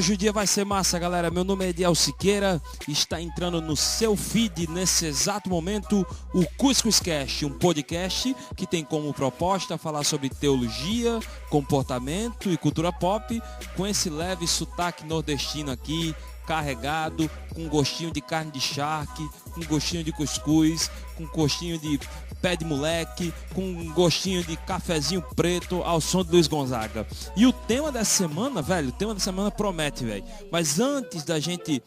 hoje o dia vai ser massa, galera. Meu nome é Ediel Siqueira. Está entrando no seu feed nesse exato momento o Cuscuzcast, um podcast que tem como proposta falar sobre teologia, comportamento e cultura pop, com esse leve sotaque nordestino aqui, carregado, com gostinho de carne de charque, com gostinho de cuscuz, com gostinho de pé de moleque, com gostinho de cafezinho preto ao som de Luiz Gonzaga. E o tema dessa semana, velho, o tema dessa semana promete, velho. Mas antes da gente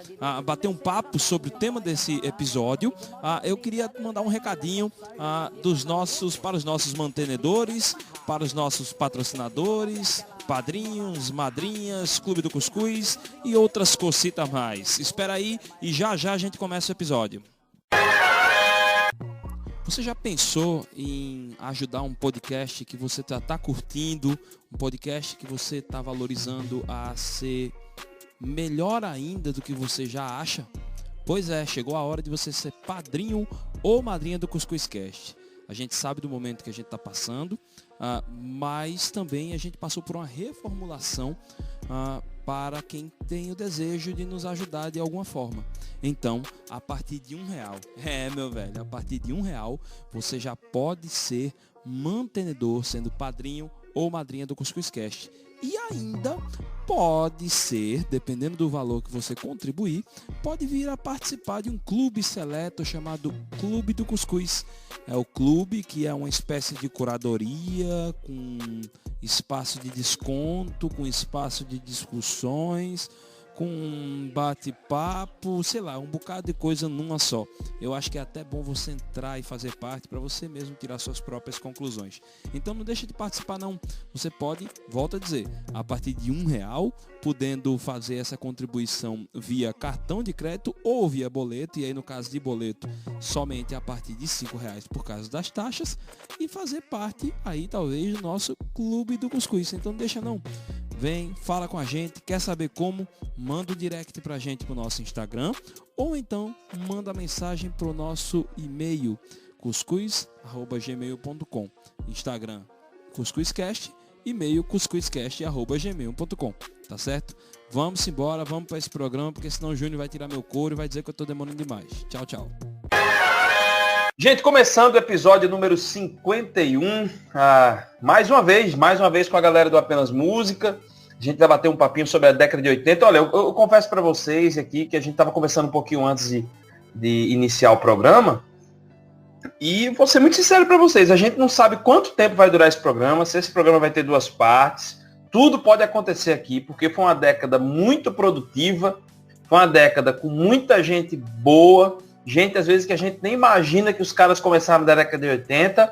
bater um papo sobre o tema desse episódio, eu queria mandar um recadinho para os nossos mantenedores, para os nossos patrocinadores, padrinhos, madrinhas, Clube do Cuscuz e outras cositas mais. Espera aí e já a gente começa o episódio. Você já pensou em ajudar um podcast que você tá curtindo, um podcast que você está valorizando a ser melhor ainda do que você já acha? Pois é, chegou a hora de você ser padrinho ou madrinha do Cuscuzcast. A gente sabe do momento que a gente está passando, mas também a gente passou por uma reformulação para quem tem o desejo de nos ajudar de alguma forma. Então, a partir de R$1, meu velho, a partir de R$1 você já pode ser mantenedor, sendo padrinho ou madrinha do Cuscuzcast. E ainda pode ser, dependendo do valor que você contribuir, pode vir a participar de um clube seleto chamado Clube do Cuscuz. É o clube que é uma espécie de curadoria, com espaço de desconto, com espaço de discussões, com um bate-papo, sei lá, um bocado de coisa numa só. Eu acho que é até bom você entrar e fazer parte para você mesmo tirar suas próprias conclusões. Então não deixa de participar não. Você pode, volto a dizer, a partir de R$1, podendo fazer essa contribuição via cartão de crédito ou via boleto, e aí no caso de boleto, somente a partir de R$5 por causa das taxas, e fazer parte aí talvez do nosso Clube do Cuscuz. Então não deixa não. Vem, fala com a gente, quer saber como? Manda um direct pra gente pro nosso Instagram ou então manda mensagem pro nosso e-mail cuscuz@gmail.com. Instagram Cuscuzcast, e-mail cuscuzcast@gmail.com. Tá certo? Vamos embora, vamos para esse programa, porque senão o Júnior vai tirar meu couro e vai dizer que eu tô demorando demais. Tchau, tchau. Gente, começando o episódio número 51, mais uma vez com a galera do Apenas Música. A gente vai bater um papinho sobre a década de 80. Olha, eu confesso para vocês aqui que a gente estava conversando um pouquinho antes de iniciar o programa. E vou ser muito sincero para vocês, a gente não sabe quanto tempo vai durar esse programa, se esse programa vai ter 2 partes. Tudo pode acontecer aqui, porque foi uma década muito produtiva, foi uma década com muita gente boa, gente às vezes que a gente nem imagina que os caras começaram da década de 80,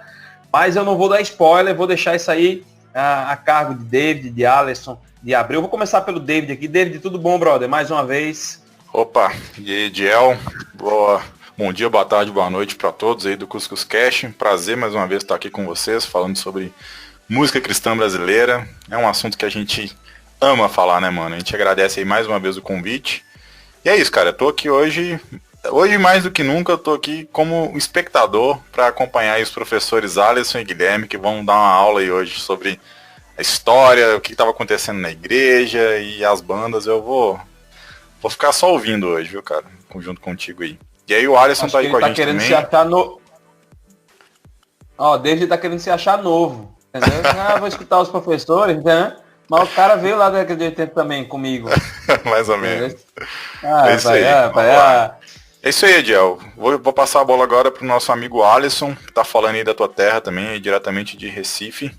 mas eu não vou dar spoiler, vou deixar isso aí a cargo de David, de Alisson, de Abreu. Eu vou começar pelo David aqui. David, tudo bom, brother? Mais uma vez. Opa, e aí, Ediel? Bom dia, boa tarde, boa noite para todos aí do Cuscuzcast. Prazer mais uma vez estar aqui com vocês, falando sobre música cristã brasileira. É um assunto que a gente ama falar, né, mano? A gente agradece aí mais uma vez o convite. E é isso, cara, eu tô aqui hoje mais do que nunca, eu tô aqui como espectador para acompanhar aí os professores Alisson e Guilherme, que vão dar uma aula aí hoje sobre a história, o que estava acontecendo na igreja e as bandas. Eu vou ficar só ouvindo hoje, viu, cara? Junto contigo aí. E aí o Alisson tá aí com a gente também. Ó, David tá querendo se achar novo, entendeu? Vou escutar os professores, né? Mas o cara veio lá da década de 80 também comigo. Mais ou menos. É isso aí. É isso aí, Ediel. Vou passar a bola agora pro nosso amigo Alisson, que tá falando aí da tua terra também, diretamente de Recife.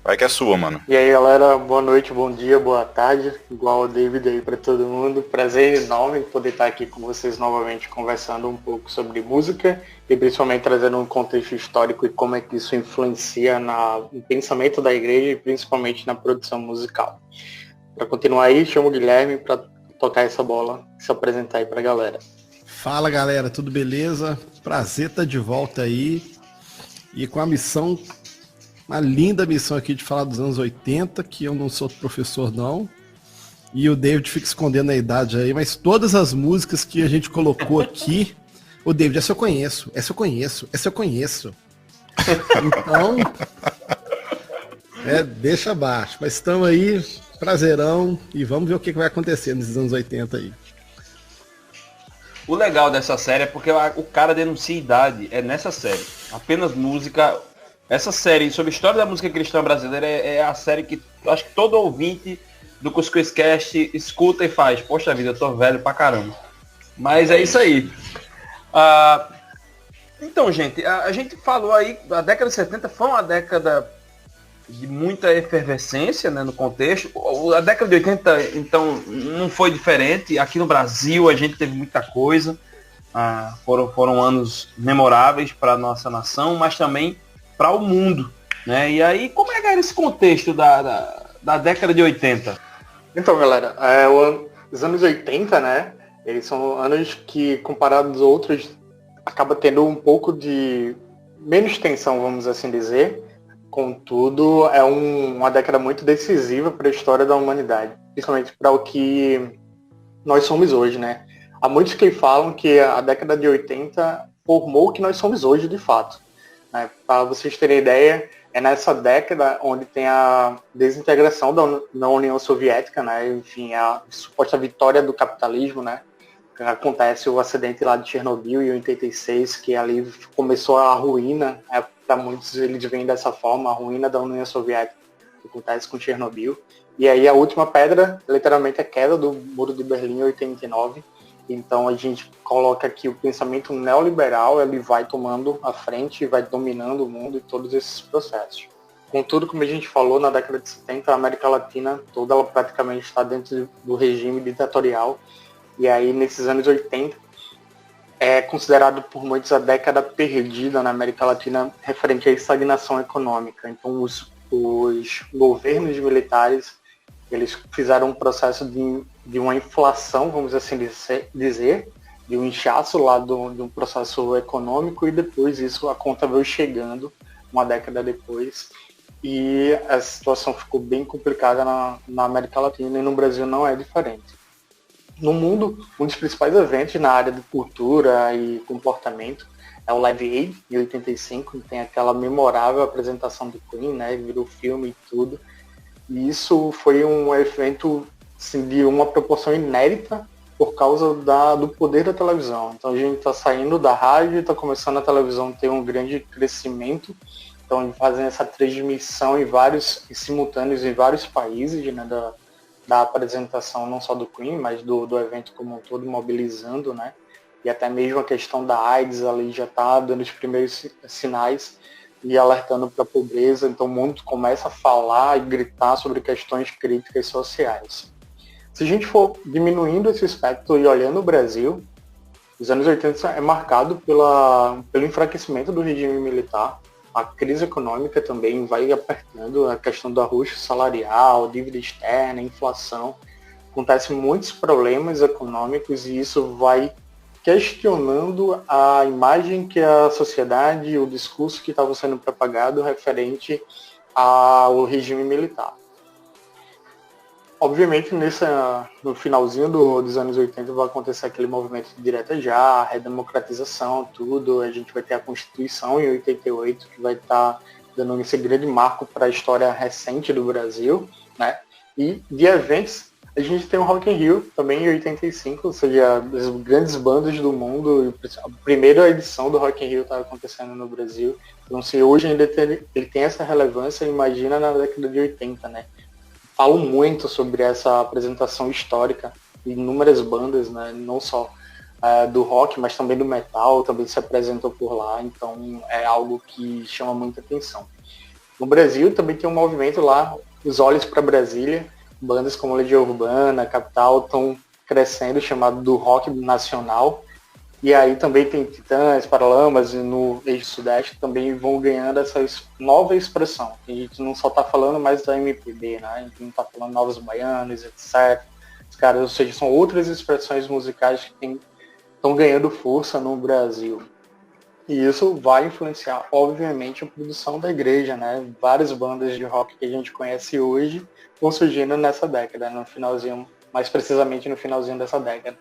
Vai que é sua, mano. E aí, galera, boa noite, bom dia, boa tarde. Igual o David aí pra todo mundo. Prazer enorme poder estar aqui com vocês novamente conversando um pouco sobre música e principalmente trazendo um contexto histórico e como é que isso influencia no pensamento da igreja e principalmente na produção musical. Para continuar aí, chamo o Guilherme para tocar essa bola e se apresentar aí pra galera. Fala, galera, tudo beleza? Prazer estar de volta aí e com a missão, uma linda missão aqui de falar dos anos 80, que eu não sou professor não, e o David fica escondendo a idade aí, mas todas as músicas que a gente colocou aqui, o David, essa eu conheço. Então, deixa abaixo, mas estamos aí Prazerão. E vamos ver o que vai acontecer nesses anos 80 aí. O legal dessa série é porque o cara denuncia idade, é nessa série. Apenas música. Essa série sobre a história da música cristã brasileira é a série que eu acho que todo ouvinte do Cuscuz Cast escuta e faz. Poxa vida, eu tô velho pra caramba. Mas é isso aí. Então, gente, a gente falou aí, a década de 70 foi uma década de muita efervescência, né, no contexto. A década de 80, então, não foi diferente. Aqui no Brasil a gente teve muita coisa. Foram anos memoráveis para a nossa nação, mas também para o mundo, né? E aí, como é que era esse contexto da década de 80? Então, galera, os anos 80, né, eles são anos que, comparados aos outros, acaba tendo um pouco de menos tensão, vamos assim dizer. Contudo, é uma década muito decisiva para a história da humanidade, principalmente para o que nós somos hoje, né? Há muitos que falam que a década de 80 formou o que nós somos hoje, de fato. Né? Para vocês terem ideia, é nessa década onde tem a desintegração da União Soviética, né? Enfim, a suposta vitória do capitalismo, né? Acontece o acidente lá de Chernobyl em 86, que ali começou a ruína, para muitos eles veem dessa forma, a ruína da União Soviética, que acontece com Chernobyl. E aí a última pedra, literalmente, a queda do Muro de Berlim em 89. Então a gente coloca aqui o pensamento neoliberal, ele vai tomando a frente e vai dominando o mundo e todos esses processos. Contudo, como a gente falou, na década de 70, a América Latina toda ela praticamente está dentro do regime ditatorial. E aí, nesses anos 80, é considerado por muitos a década perdida na América Latina referente à estagnação econômica. Então, os governos militares, eles fizeram um processo de uma inflação, vamos assim dizer, de um inchaço lá de um processo econômico, e depois isso, a conta veio chegando uma década depois. E a situação ficou bem complicada na América Latina, e no Brasil não é diferente. No mundo, um dos principais eventos na área de cultura e comportamento é o Live Aid, de 85, que tem aquela memorável apresentação do Queen, né, virou filme e tudo. E isso foi um evento assim, de uma proporção inédita por causa do poder da televisão. Então a gente está saindo da rádio e está começando a televisão ter um grande crescimento. Então fazendo essa transmissão em simultâneos em vários países, né, da apresentação não só do Queen, mas do evento como um todo, mobilizando, né? E até mesmo a questão da AIDS ali já está dando os primeiros sinais e alertando para a pobreza. Então o mundo começa a falar e gritar sobre questões críticas sociais. Se a gente for diminuindo esse aspecto e olhando o Brasil, os anos 80 é marcado pelo enfraquecimento do regime militar. A crise econômica também vai apertando, a questão do ajuste salarial, dívida externa, inflação. Acontecem muitos problemas econômicos e isso vai questionando a imagem que a sociedade, o discurso que estava sendo propagado referente ao regime militar. Obviamente, no finalzinho dos anos 80 vai acontecer aquele movimento de direta já, redemocratização, tudo. A gente vai ter a Constituição em 88, que vai estar dando esse grande marco para a história recente do Brasil, né? E de eventos, a gente tem o Rock in Rio também em 85, ou seja, as grandes bandas do mundo. A primeira edição do Rock in Rio está acontecendo no Brasil. Então, se hoje ainda ele tem essa relevância, imagina na década de 80, né? Falo muito sobre essa apresentação histórica de inúmeras bandas, né? Não só do rock, mas também do metal, também se apresentou por lá, então é algo que chama muita atenção. No Brasil também tem um movimento lá, Os Olhos para Brasília, bandas como Legião Urbana, Capital estão crescendo, chamado do rock nacional, e aí também tem Titãs, Paralamas e no Eixo Sudeste também vão ganhando essa nova expressão. A gente não só está falando mais da MPB, né? A gente não está falando Novos Baianos, etc. Os caras, ou seja, são outras expressões musicais que estão ganhando força no Brasil. E isso vai influenciar, obviamente, a produção da igreja, né? Várias bandas de rock que a gente conhece hoje vão surgindo nessa década, no finalzinho, mais precisamente no finalzinho dessa década.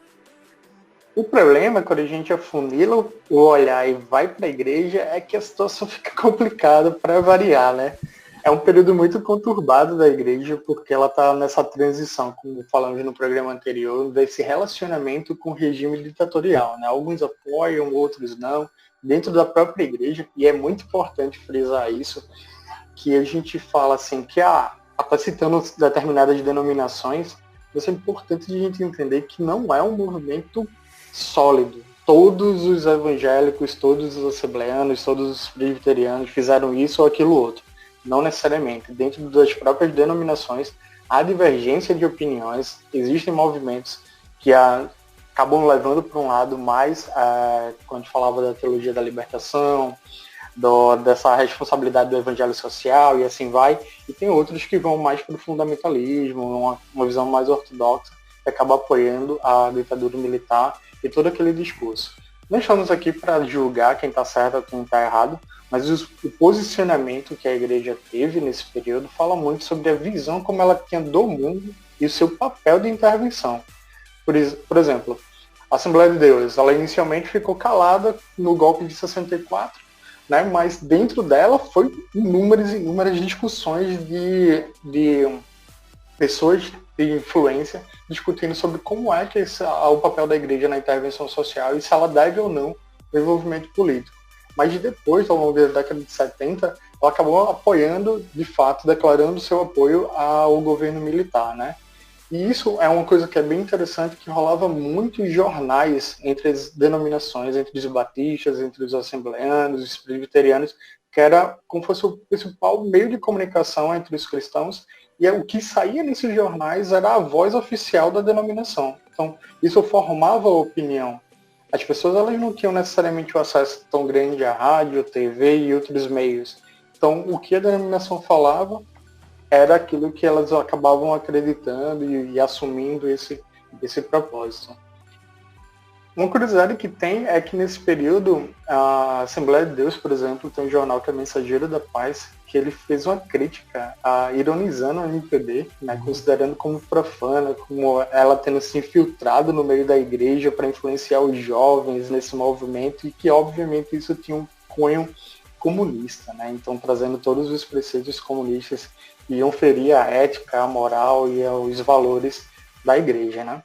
O problema, quando a gente afunila o olhar e vai para a igreja, é que a situação fica complicada para variar, né? É um período muito conturbado da igreja, porque ela está nessa transição, como falamos no programa anterior, desse relacionamento com o regime ditatorial, né? Alguns apoiam, outros não, dentro da própria igreja, e é muito importante frisar isso, que a gente fala assim, que está citando determinadas denominações, mas é importante a gente entender que não é um movimento sólido. Todos os evangélicos, todos os assembleanos, todos os presbiterianos fizeram isso ou aquilo outro. Não necessariamente. Dentro das próprias denominações, há divergência de opiniões, existem movimentos que acabam levando para um lado mais, quando a gente falava da teologia da libertação, dessa responsabilidade do evangelho social e assim vai, e tem outros que vão mais para o fundamentalismo, uma visão mais ortodoxa, que acaba apoiando a ditadura militar e todo aquele discurso. Não estamos aqui para julgar quem está certo ou quem está errado, mas o posicionamento que a igreja teve nesse período fala muito sobre a visão como ela tinha do mundo e o seu papel de intervenção. Por exemplo, a Assembleia de Deus, ela inicialmente ficou calada no golpe de 64, né, mas dentro dela foi inúmeras e inúmeras discussões de pessoas de influência discutindo sobre como é que o papel da igreja na intervenção social e se ela deve ou não o envolvimento político. Mas depois, ao longo da década de 70, ela acabou apoiando, de fato, declarando seu apoio ao governo militar, né? E isso é uma coisa que é bem interessante, que rolava muito em jornais entre as denominações, entre os batistas, entre os assembleanos, os presbiterianos, que era como fosse o principal meio de comunicação entre os cristãos, e o que saía nesses jornais era a voz oficial da denominação. Então, isso formava a opinião. As pessoas elas não tinham necessariamente o acesso tão grande à rádio, TV e outros meios. Então, o que a denominação falava era aquilo que elas acabavam acreditando e assumindo esse propósito. Uma curiosidade que tem é que nesse período, a Assembleia de Deus, por exemplo, tem um jornal que é Mensageiro da Paz, que ele fez uma crítica, ironizando a MPB, né, considerando como profana, como ela tendo se infiltrado no meio da igreja para influenciar os jovens nesse movimento, e que obviamente isso tinha um cunho comunista, né? Então trazendo todos os preceitos comunistas que iam ferir a ética, a moral e os valores da igreja, né?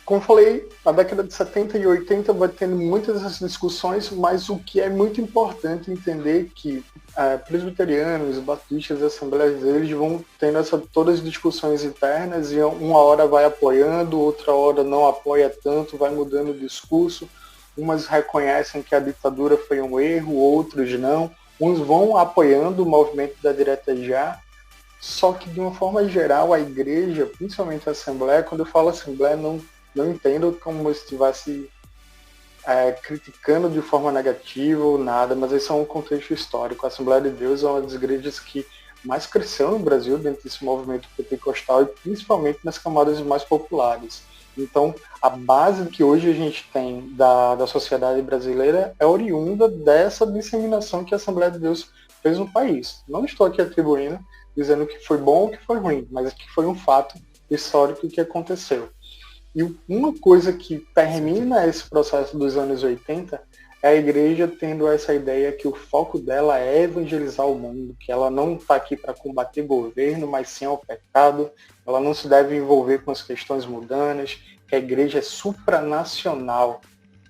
Como eu falei, a década de 70 e 80 vai tendo muitas dessas discussões, mas o que é muito importante entender que presbiterianos, batistas, assembleias, eles vão tendo todas as discussões internas e uma hora vai apoiando, outra hora não apoia tanto, vai mudando o discurso. Umas reconhecem que a ditadura foi um erro, outros não. Uns vão apoiando o movimento da direta já, só que de uma forma geral a igreja, principalmente a assembleia, quando eu falo assembleia, não entendo como eu estivesse criticando de forma negativa ou nada, mas esse é um contexto histórico. A Assembleia de Deus é uma das igrejas que mais cresceu no Brasil dentro desse movimento pentecostal e principalmente nas camadas mais populares. Então, a base que hoje a gente tem da sociedade brasileira é oriunda dessa disseminação que a Assembleia de Deus fez no país. Não estou aqui atribuindo, dizendo que foi bom ou que foi ruim, mas que foi um fato histórico que aconteceu. E uma coisa que termina esse processo dos anos 80 é a igreja tendo essa ideia que o foco dela é evangelizar o mundo, que ela não está aqui para combater governo, mas sim ao pecado, ela não se deve envolver com as questões mundanas, que a igreja é supranacional.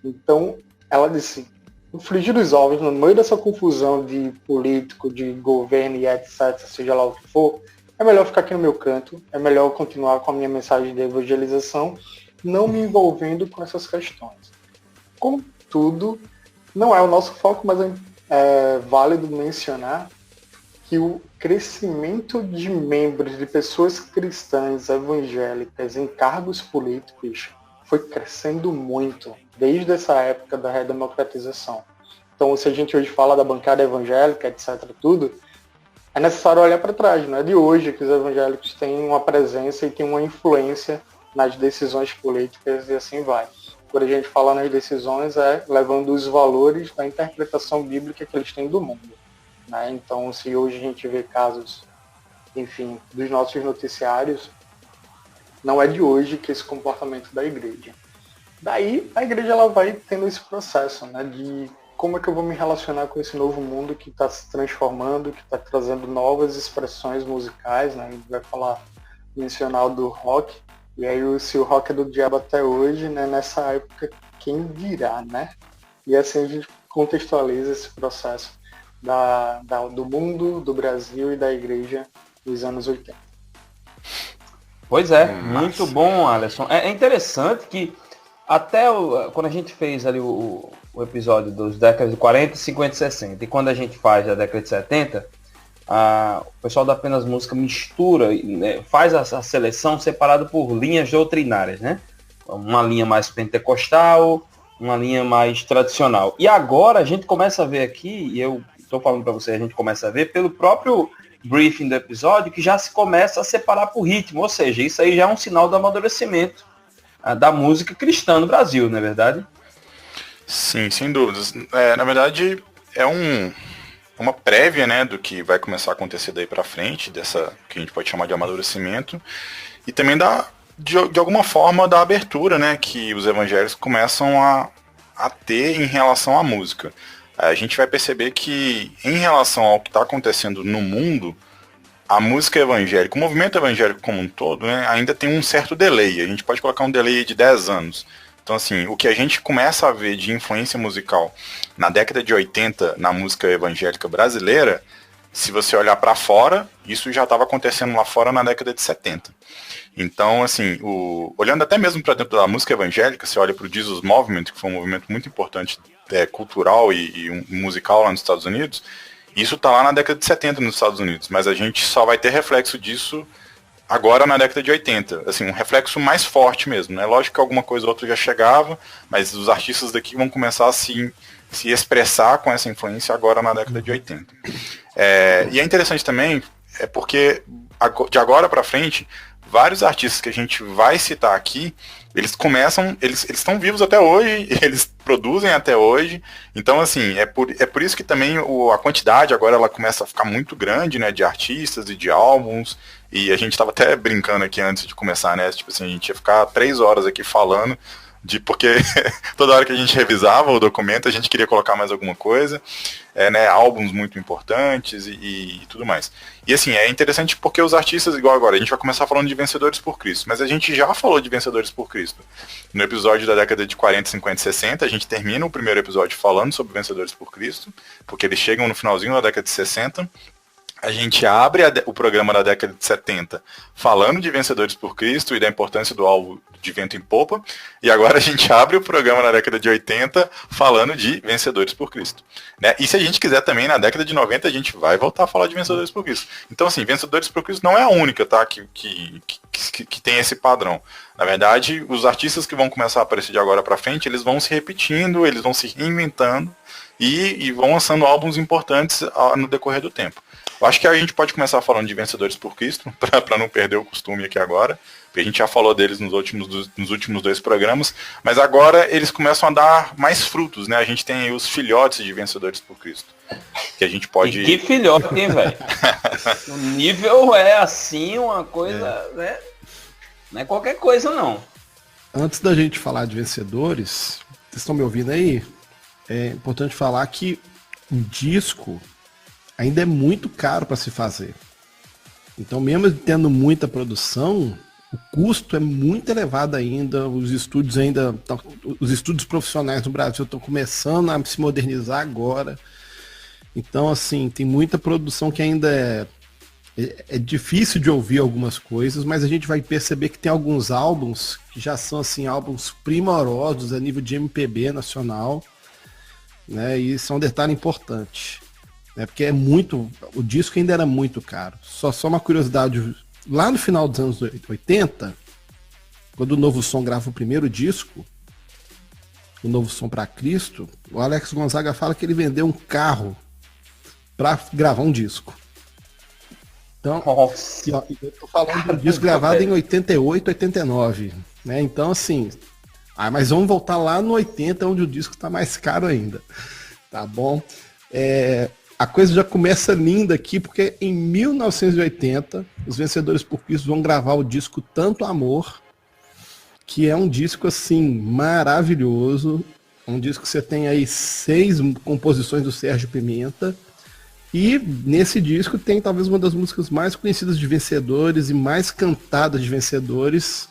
Então, ela disse, no frigir dos ovos, no meio dessa confusão de político, de governo e etc., seja lá o que for, é melhor ficar aqui no meu canto, é melhor continuar com a minha mensagem de evangelização, não me envolvendo com essas questões. Contudo, não é o nosso foco, mas é válido mencionar que o crescimento de membros, de pessoas cristãs evangélicas em cargos políticos foi crescendo muito, desde essa época da redemocratização. Então, se a gente hoje fala da bancada evangélica, etc., tudo, é necessário olhar para trás, não é de hoje que os evangélicos têm uma presença e têm uma influência nas decisões políticas e assim vai. Quando a gente fala nas decisões, é levando os valores da interpretação bíblica que eles têm do mundo, né? Então, se hoje a gente vê casos, enfim, dos nossos noticiários, não é de hoje que esse comportamento da igreja. Daí, a igreja ela vai tendo esse processo, né, de como é que eu vou me relacionar com esse novo mundo que está se transformando, que está trazendo novas expressões musicais, né? A gente vai mencionar o do rock, e aí se o rock é do diabo até hoje, né? Nessa época, quem dirá, né? E assim a gente contextualiza esse processo do mundo, do Brasil e da igreja dos anos 80. Pois é, muito bom, Alisson. É interessante que até quando a gente fez ali o episódio dos décadas de 40, 50 e 60, e quando a gente faz a década de 70, o pessoal da Apenas Música mistura, né, faz a seleção separada por linhas doutrinárias, né? Uma linha mais pentecostal, uma linha mais tradicional. E agora a gente começa a ver aqui, e eu estou falando para você, a gente começa a ver pelo próprio briefing do episódio, que já se começa a separar por ritmo, ou seja, isso aí já é um sinal do amadurecimento da música cristã no Brasil, não é verdade? Sim, sem dúvidas. Na verdade, é uma prévia, né, do que vai começar a acontecer daí para frente, dessa que a gente pode chamar de amadurecimento, e também de alguma forma da abertura, né, que os evangélicos começam a ter em relação à música. A gente vai perceber que, em relação ao que está acontecendo no mundo, a música evangélica, o movimento evangélico como um todo, né, ainda tem um certo delay. A gente pode colocar um delay de 10 anos. Então, assim, o que a gente começa a ver de influência musical na década de 80 na música evangélica brasileira, se você olhar para fora, isso já estava acontecendo lá fora na década de 70. Então, assim, olhando até mesmo para dentro da música evangélica, você olha para o Jesus Movement, que foi um movimento muito importante, cultural e musical lá nos Estados Unidos, isso está lá na década de 70 nos Estados Unidos, mas a gente só vai ter reflexo disso agora na década de 80, assim, um reflexo mais forte mesmo, né? Lógico que alguma coisa ou outra já chegava, mas os artistas daqui vão começar a se expressar com essa influência agora na década de 80. E é interessante também, porque de agora para frente, vários artistas que a gente vai citar aqui, eles estão vivos até hoje, eles produzem até hoje, então assim, é por isso que também a quantidade agora ela começa a ficar muito grande, né, de artistas e de álbuns, e a gente estava até brincando aqui antes de começar, né, tipo assim, a gente ia ficar 3 horas aqui falando, porque toda hora que a gente revisava o documento, a gente queria colocar mais alguma coisa, né, álbuns muito importantes e tudo mais. E assim, é interessante porque os artistas, igual agora, a gente vai começar falando de Vencedores por Cristo, mas a gente já falou de Vencedores por Cristo. No episódio da década de 40, 50 e 60, a gente termina o primeiro episódio falando sobre Vencedores por Cristo, porque eles chegam no finalzinho da década de 60, a gente abre o programa da década de 70 falando de Vencedores por Cristo e da importância do álbum de Vento em Popa, e agora a gente abre o programa na década de 80 falando de Vencedores por Cristo, né? E se a gente quiser também, na década de 90, a gente vai voltar a falar de Vencedores por Cristo. Então, assim, Vencedores por Cristo não é a única, tá, que tem esse padrão. Na verdade, os artistas que vão começar a aparecer de agora para frente, eles vão se repetindo, eles vão se reinventando e vão lançando álbuns importantes no decorrer do tempo. Eu acho que a gente pode começar falando de Vencedores por Cristo, para não perder o costume aqui agora, porque a gente já falou deles nos últimos 2 programas, mas agora eles começam a dar mais frutos, né? A gente tem aí os filhotes de Vencedores por Cristo, que a gente pode... E que filhote, hein, velho? O nível é assim, uma coisa, né? Não é qualquer coisa, não. Antes da gente falar de Vencedores, vocês estão me ouvindo aí? É importante falar que um disco ainda é muito caro para se fazer. Então, mesmo tendo muita produção, o custo é muito elevado ainda. Os estúdios profissionais no Brasil estão começando a se modernizar agora. Então, assim, tem muita produção que ainda é difícil de ouvir algumas coisas, mas a gente vai perceber que tem alguns álbuns que já são assim álbuns primorosos a nível de MPB nacional, né? E isso é um detalhe importante. Porque o disco ainda era muito caro. Só uma curiosidade, lá no final dos anos 80, quando o Novo Som grava o primeiro disco, o Novo Som para Cristo, o Alex Gonzaga fala que ele vendeu um carro para gravar um disco. Então, eu tô falando de um disco gravado em 88, 89, né? Então, assim, mas vamos voltar lá no 80, onde o disco tá mais caro ainda, tá bom? A coisa já começa linda aqui, porque em 1980, os Vencedores por Cristo vão gravar o disco Tanto Amor, que é um disco, assim, maravilhoso, um disco que você tem aí 6 composições do Sérgio Pimenta. E nesse disco tem talvez uma das músicas mais conhecidas de vencedores e mais cantadas de vencedores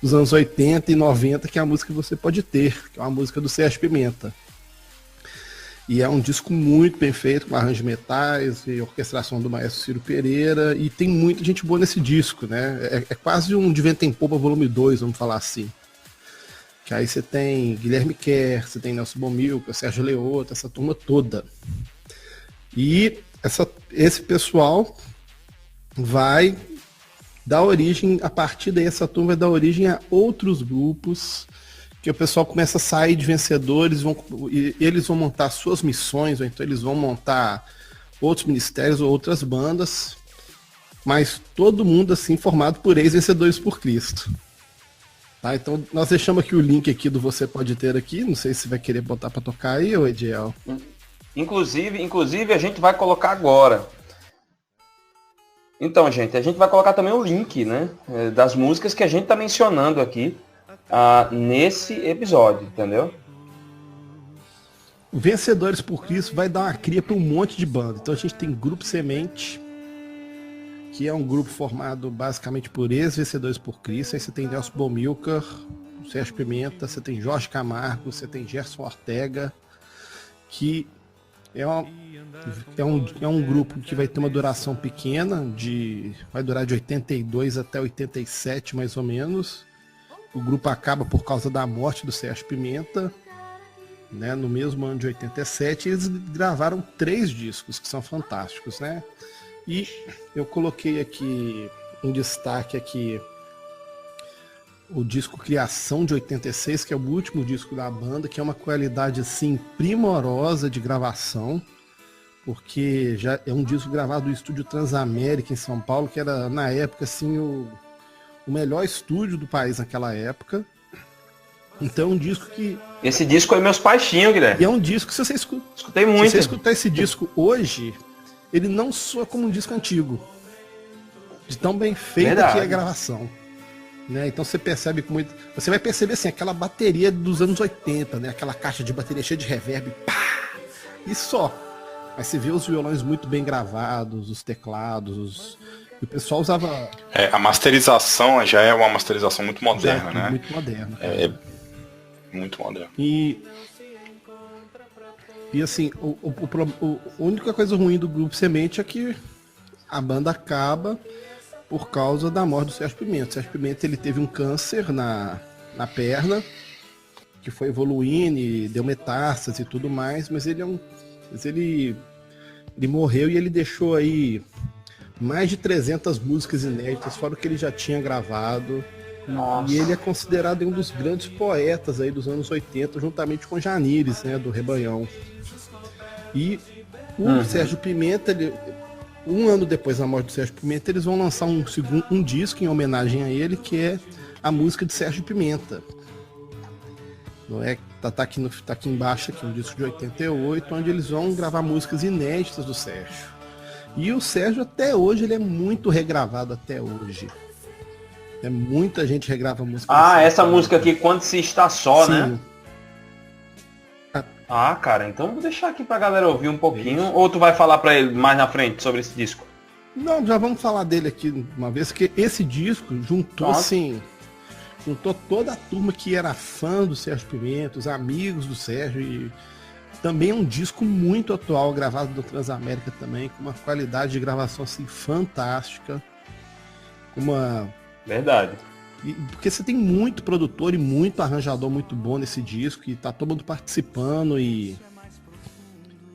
dos anos 80 e 90, que é a música que você pode ter, que é uma música do Sérgio Pimenta. E é um disco muito bem feito, com arranjos de metais e orquestração do maestro Ciro Pereira, e tem muita gente boa nesse disco, né? É quase um De Vento em Popa volume 2, vamos falar assim. Que aí você tem Guilherme Kerr, você tem Nelson Bomilca, Sérgio Leoto, essa turma toda. E esse pessoal vai dar origem, a partir daí essa turma vai dar origem a outros grupos, que o pessoal começa a sair de vencedores, eles vão montar suas missões, ou então eles vão montar outros ministérios ou outras bandas, mas todo mundo assim formado por ex-vencedores por Cristo. Tá, então nós deixamos aqui o link aqui do Você Pode Ter aqui, não sei se vai querer botar para tocar aí, ou Ediel. Inclusive a gente vai colocar agora. Então, gente, a gente vai colocar também o link, né, das músicas que a gente tá mencionando aqui nesse episódio, entendeu? Vencedores por Cristo vai dar uma cria para um monte de banda. Então a gente tem Grupo Semente, que é um grupo formado basicamente por ex-vencedores por Cristo. Aí você tem Nelson Bomilcar, Sérgio Pimenta, você tem Jorge Camargo, você tem Gerson Ortega, que é um grupo que vai ter uma duração pequena, vai durar de 82 até 87 mais ou menos. O grupo acaba por causa da morte do Sérgio Pimenta, né, no mesmo ano de 87. Eles gravaram 3 discos que são fantásticos, né? E eu coloquei aqui em destaque aqui o disco Criação de 86, que é o último disco da banda, que é uma qualidade assim primorosa de gravação, porque já é um disco gravado no estúdio Transamérica em São Paulo, que era na época assim o melhor estúdio do país naquela época. Então é um disco que... Esse disco aí meus pais tinham, Guilherme. E é um disco que se você escutei muito. Se você escutar esse disco hoje, ele não soa como um disco antigo, de tão bem feita que é a gravação. Né? Então você percebe com muito... Você vai perceber assim, aquela bateria dos anos 80, né? Aquela caixa de bateria cheia de reverb, pá! E só. Mas você vê os violões muito bem gravados, os teclados, E o pessoal usava... A masterização já é uma masterização muito moderna, né? Muito moderna. Muito moderna. E assim, a única coisa ruim do Grupo Semente é que a banda acaba por causa da morte do Sérgio Pimenta. O Sérgio Pimenta, ele teve um câncer na perna, que foi evoluindo e deu metástase e tudo mais, mas ele morreu e ele deixou aí mais de 300 músicas inéditas, fora o que ele já tinha gravado. Nossa. E ele é considerado um dos grandes poetas aí dos anos 80, juntamente com Janires, né, do Rebanhão. E o Sérgio Pimenta, um ano depois da morte do Sérgio Pimenta, eles vão lançar um disco em homenagem a ele, que é a música de Sérgio Pimenta. Não é? Tá aqui embaixo, aqui, um disco de 88, onde eles vão gravar músicas inéditas do Sérgio. E o Sérgio, até hoje, ele é muito regravado até hoje. Muita gente regrava a música. Essa música aqui, Quando Se Está Só, sim, né? Cara, então vou deixar aqui pra galera ouvir um pouquinho. Isso. Ou tu vai falar pra ele mais na frente sobre esse disco? Não, já vamos falar dele aqui uma vez, que esse disco juntou toda a turma que era fã do Sérgio Pimenta, os amigos do Sérgio, e também é um disco muito atual, gravado no Transamérica também, com uma qualidade de gravação assim fantástica. Verdade. Porque você tem muito produtor e muito arranjador muito bom nesse disco, e tá todo mundo participando e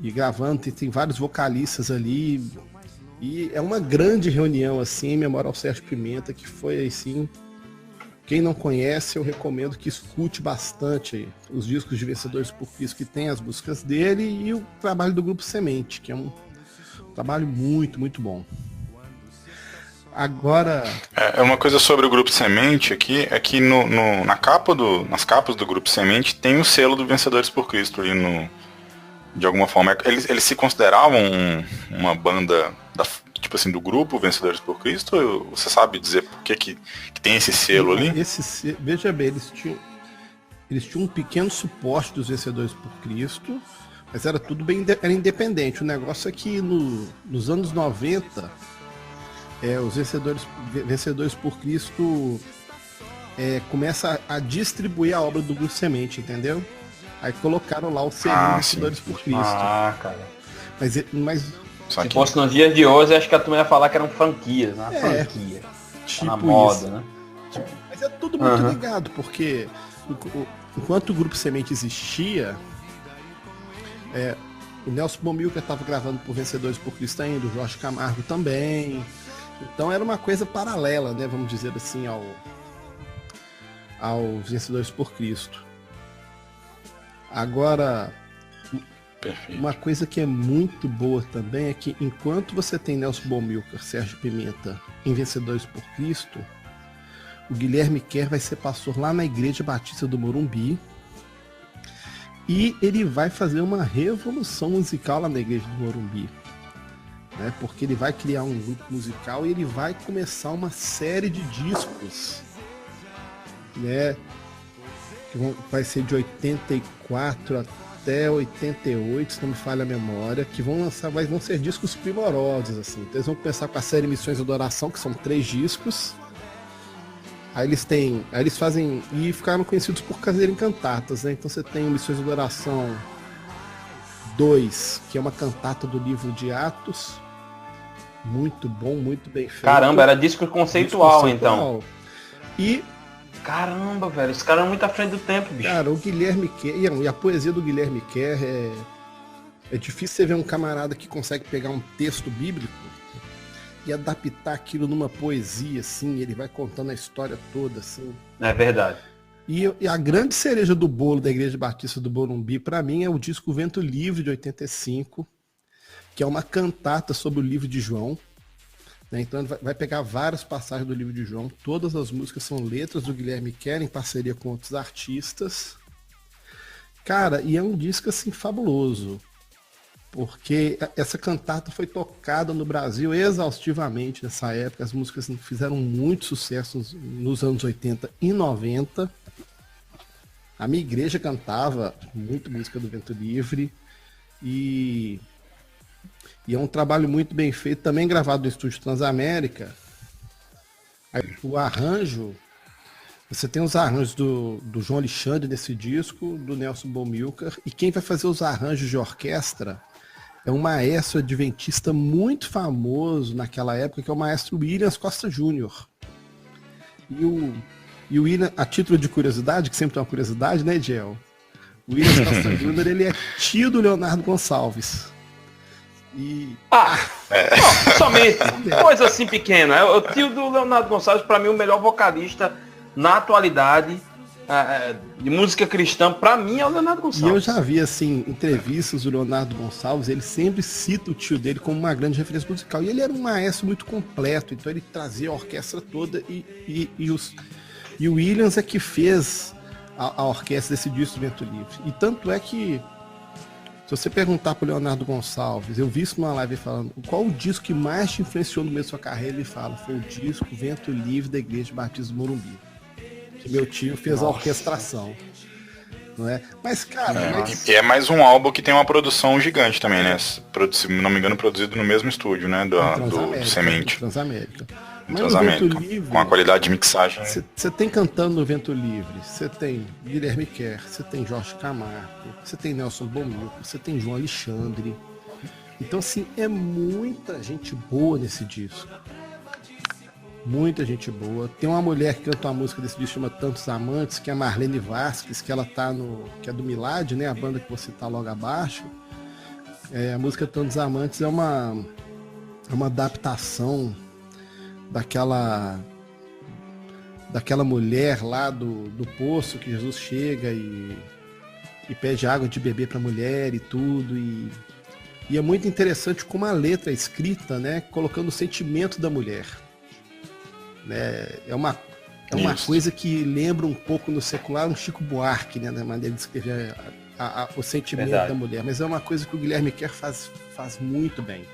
gravando, tem vários vocalistas ali, e é uma grande reunião assim, em memória ao Sérgio Pimenta, que foi assim, quem não conhece, eu recomendo que escute bastante os discos de Vencedores por Cristo, que tem as músicas dele, e o trabalho do Grupo Semente, que é um trabalho muito, muito bom. Agora... uma coisa sobre o Grupo Semente aqui, é que nas capas do Grupo Semente tem o selo do Vencedores por Cristo ali de alguma forma. Eles se consideravam uma banda tipo assim, do grupo Vencedores por Cristo? Você sabe dizer por que tem esse selo ali? Veja bem, eles tinham um pequeno suporte dos Vencedores por Cristo, mas era tudo era independente. O negócio é que nos anos 90, os Vencedores por Cristo começa a distribuir a obra do Grupo Semente, entendeu? Aí colocaram lá o selinho Vencedores por Cristo. Ah, cara. Mas se fosse nos dias de hoje, acho que a turma ia falar que eram franquias, né? Franquia. Tipo na moda, isso. né? Mas é tudo muito ligado, porque enquanto o Grupo Semente existia, o Nelson Bomilcar estava gravando por Vencedores por Cristo ainda, o Jorge Camargo também. Então era uma coisa paralela, né? Vamos dizer assim, aos Vencedores por Cristo. Agora, perfeito. Uma coisa que é muito boa também é que enquanto você tem Nelson Bomilcar, Sérgio Pimenta em Vencedores por Cristo, o Guilherme Kerr vai ser pastor lá na Igreja Batista do Morumbi e ele vai fazer uma revolução musical lá na Igreja do Morumbi, né? Porque ele vai criar um grupo musical e ele vai começar uma série de discos, né? Que vai ser de 84 até 88, se não me falha a memória, que vão ser discos primorosos, assim. Então eles vão começar com a série Missões de Adoração, que são 3 discos. Aí eles fazem, e ficaram conhecidos por fazerem cantatas, né? Então você tem Missões de Adoração 2, que é uma cantata do livro de Atos. Muito bom, muito bem feito. Caramba, era disco conceitual. Então. E caramba, velho, esse cara é muito à frente do tempo, bicho. Cara, o Guilherme Kerr, e a poesia do Guilherme Kerr é difícil você ver um camarada que consegue pegar um texto bíblico e adaptar aquilo numa poesia, assim, ele vai contando a história toda, assim. É verdade. E a grande cereja do bolo da Igreja Batista do Morumbi, para mim, é o disco Vento Livre, de 85, que é uma cantata sobre o livro de João. Então ele vai pegar várias passagens do livro de João. Todas as músicas são letras do Guilherme Kerr em parceria com outros artistas. Cara, e é um disco assim fabuloso. Porque essa cantata foi tocada no Brasil exaustivamente nessa época. As músicas fizeram muito sucesso nos anos 80 e 90. A minha igreja cantava muito música do Vento Livre. E é um trabalho muito bem feito, também gravado no Estúdio Transamérica. Aí, o arranjo, você tem os arranjos do João Alexandre nesse disco, do Nelson Bomilcar, e quem vai fazer os arranjos de orquestra é um maestro adventista muito famoso naquela época, que é o maestro Williams Costa Júnior. E o Williams, a título de curiosidade, que sempre tem uma curiosidade, né, Ediel? O Williams Costa Júnior, ele é tio do Leonardo Gonçalves. Não, somente coisa assim pequena. O tio do Leonardo Gonçalves, para mim, o melhor vocalista na atualidade de música cristã, para mim, é o Leonardo Gonçalves. E eu já vi, assim, entrevistas do Leonardo Gonçalves, ele sempre cita o tio dele como uma grande referência musical. E ele era um maestro muito completo, então ele trazia a orquestra toda e o Williams é que fez a orquestra desse disco do Vento Livre. E tanto é que se você perguntar pro Leonardo Gonçalves, eu vi isso numa live falando, qual o disco que mais te influenciou no meio da sua carreira? Ele fala, foi o disco Vento Livre da Igreja Batista do Morumbi. Que meu tio fez a orquestração. Não é? Mas, cara... E é mais um álbum que tem uma produção gigante também, né? Se não me engano, produzido no mesmo estúdio, né? Do Semente. Transamérica. Transamérica. Com a qualidade de mixagem. Você tem cantando no Vento Livre, você tem Guilherme Kerr, você tem Jorge Camargo, você tem Nelson Bomilcar, você tem João Alexandre. Então, assim, é muita gente boa nesse disco. Muita gente boa. Tem uma mulher que canta uma música desse disco, chama Tantos Amantes, que é a Marlene Vasquez, que ela tá que é do Milad, né? A banda que você tá logo abaixo. A música Tantos Amantes é uma adaptação daquela mulher lá do poço que Jesus chega e pede água de beber para a mulher e tudo. E é muito interessante como a letra é escrita, né? Colocando o sentimento da mulher. Né? É uma coisa que lembra um pouco no secular um Chico Buarque, né? Na maneira de escrever o sentimento da mulher. Mas é uma coisa que o Guilherme Kerr faz muito bem.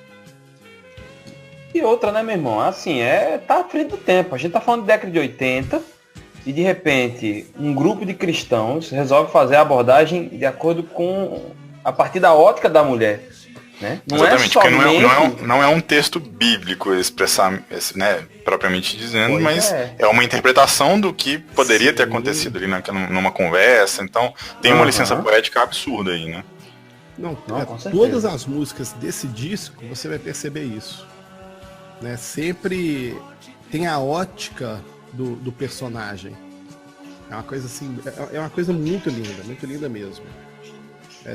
E outra, né, meu irmão? Assim, tá à frente do tempo. A gente tá falando de década de 80, e de repente um grupo de cristãos resolve fazer a abordagem de acordo com a partir da ótica da mulher, né? Não Exatamente, é porque somente... não é um texto bíblico expressar, né, propriamente dizendo, Pois mas é. é uma interpretação do que poderia ter Sim. acontecido ali numa conversa. Então tem uma licença poética absurda aí, né? Não, Com certeza. todas as músicas desse disco, você vai perceber isso. Né? Sempre tem a ótica do personagem. É uma coisa assim, é uma coisa muito linda mesmo.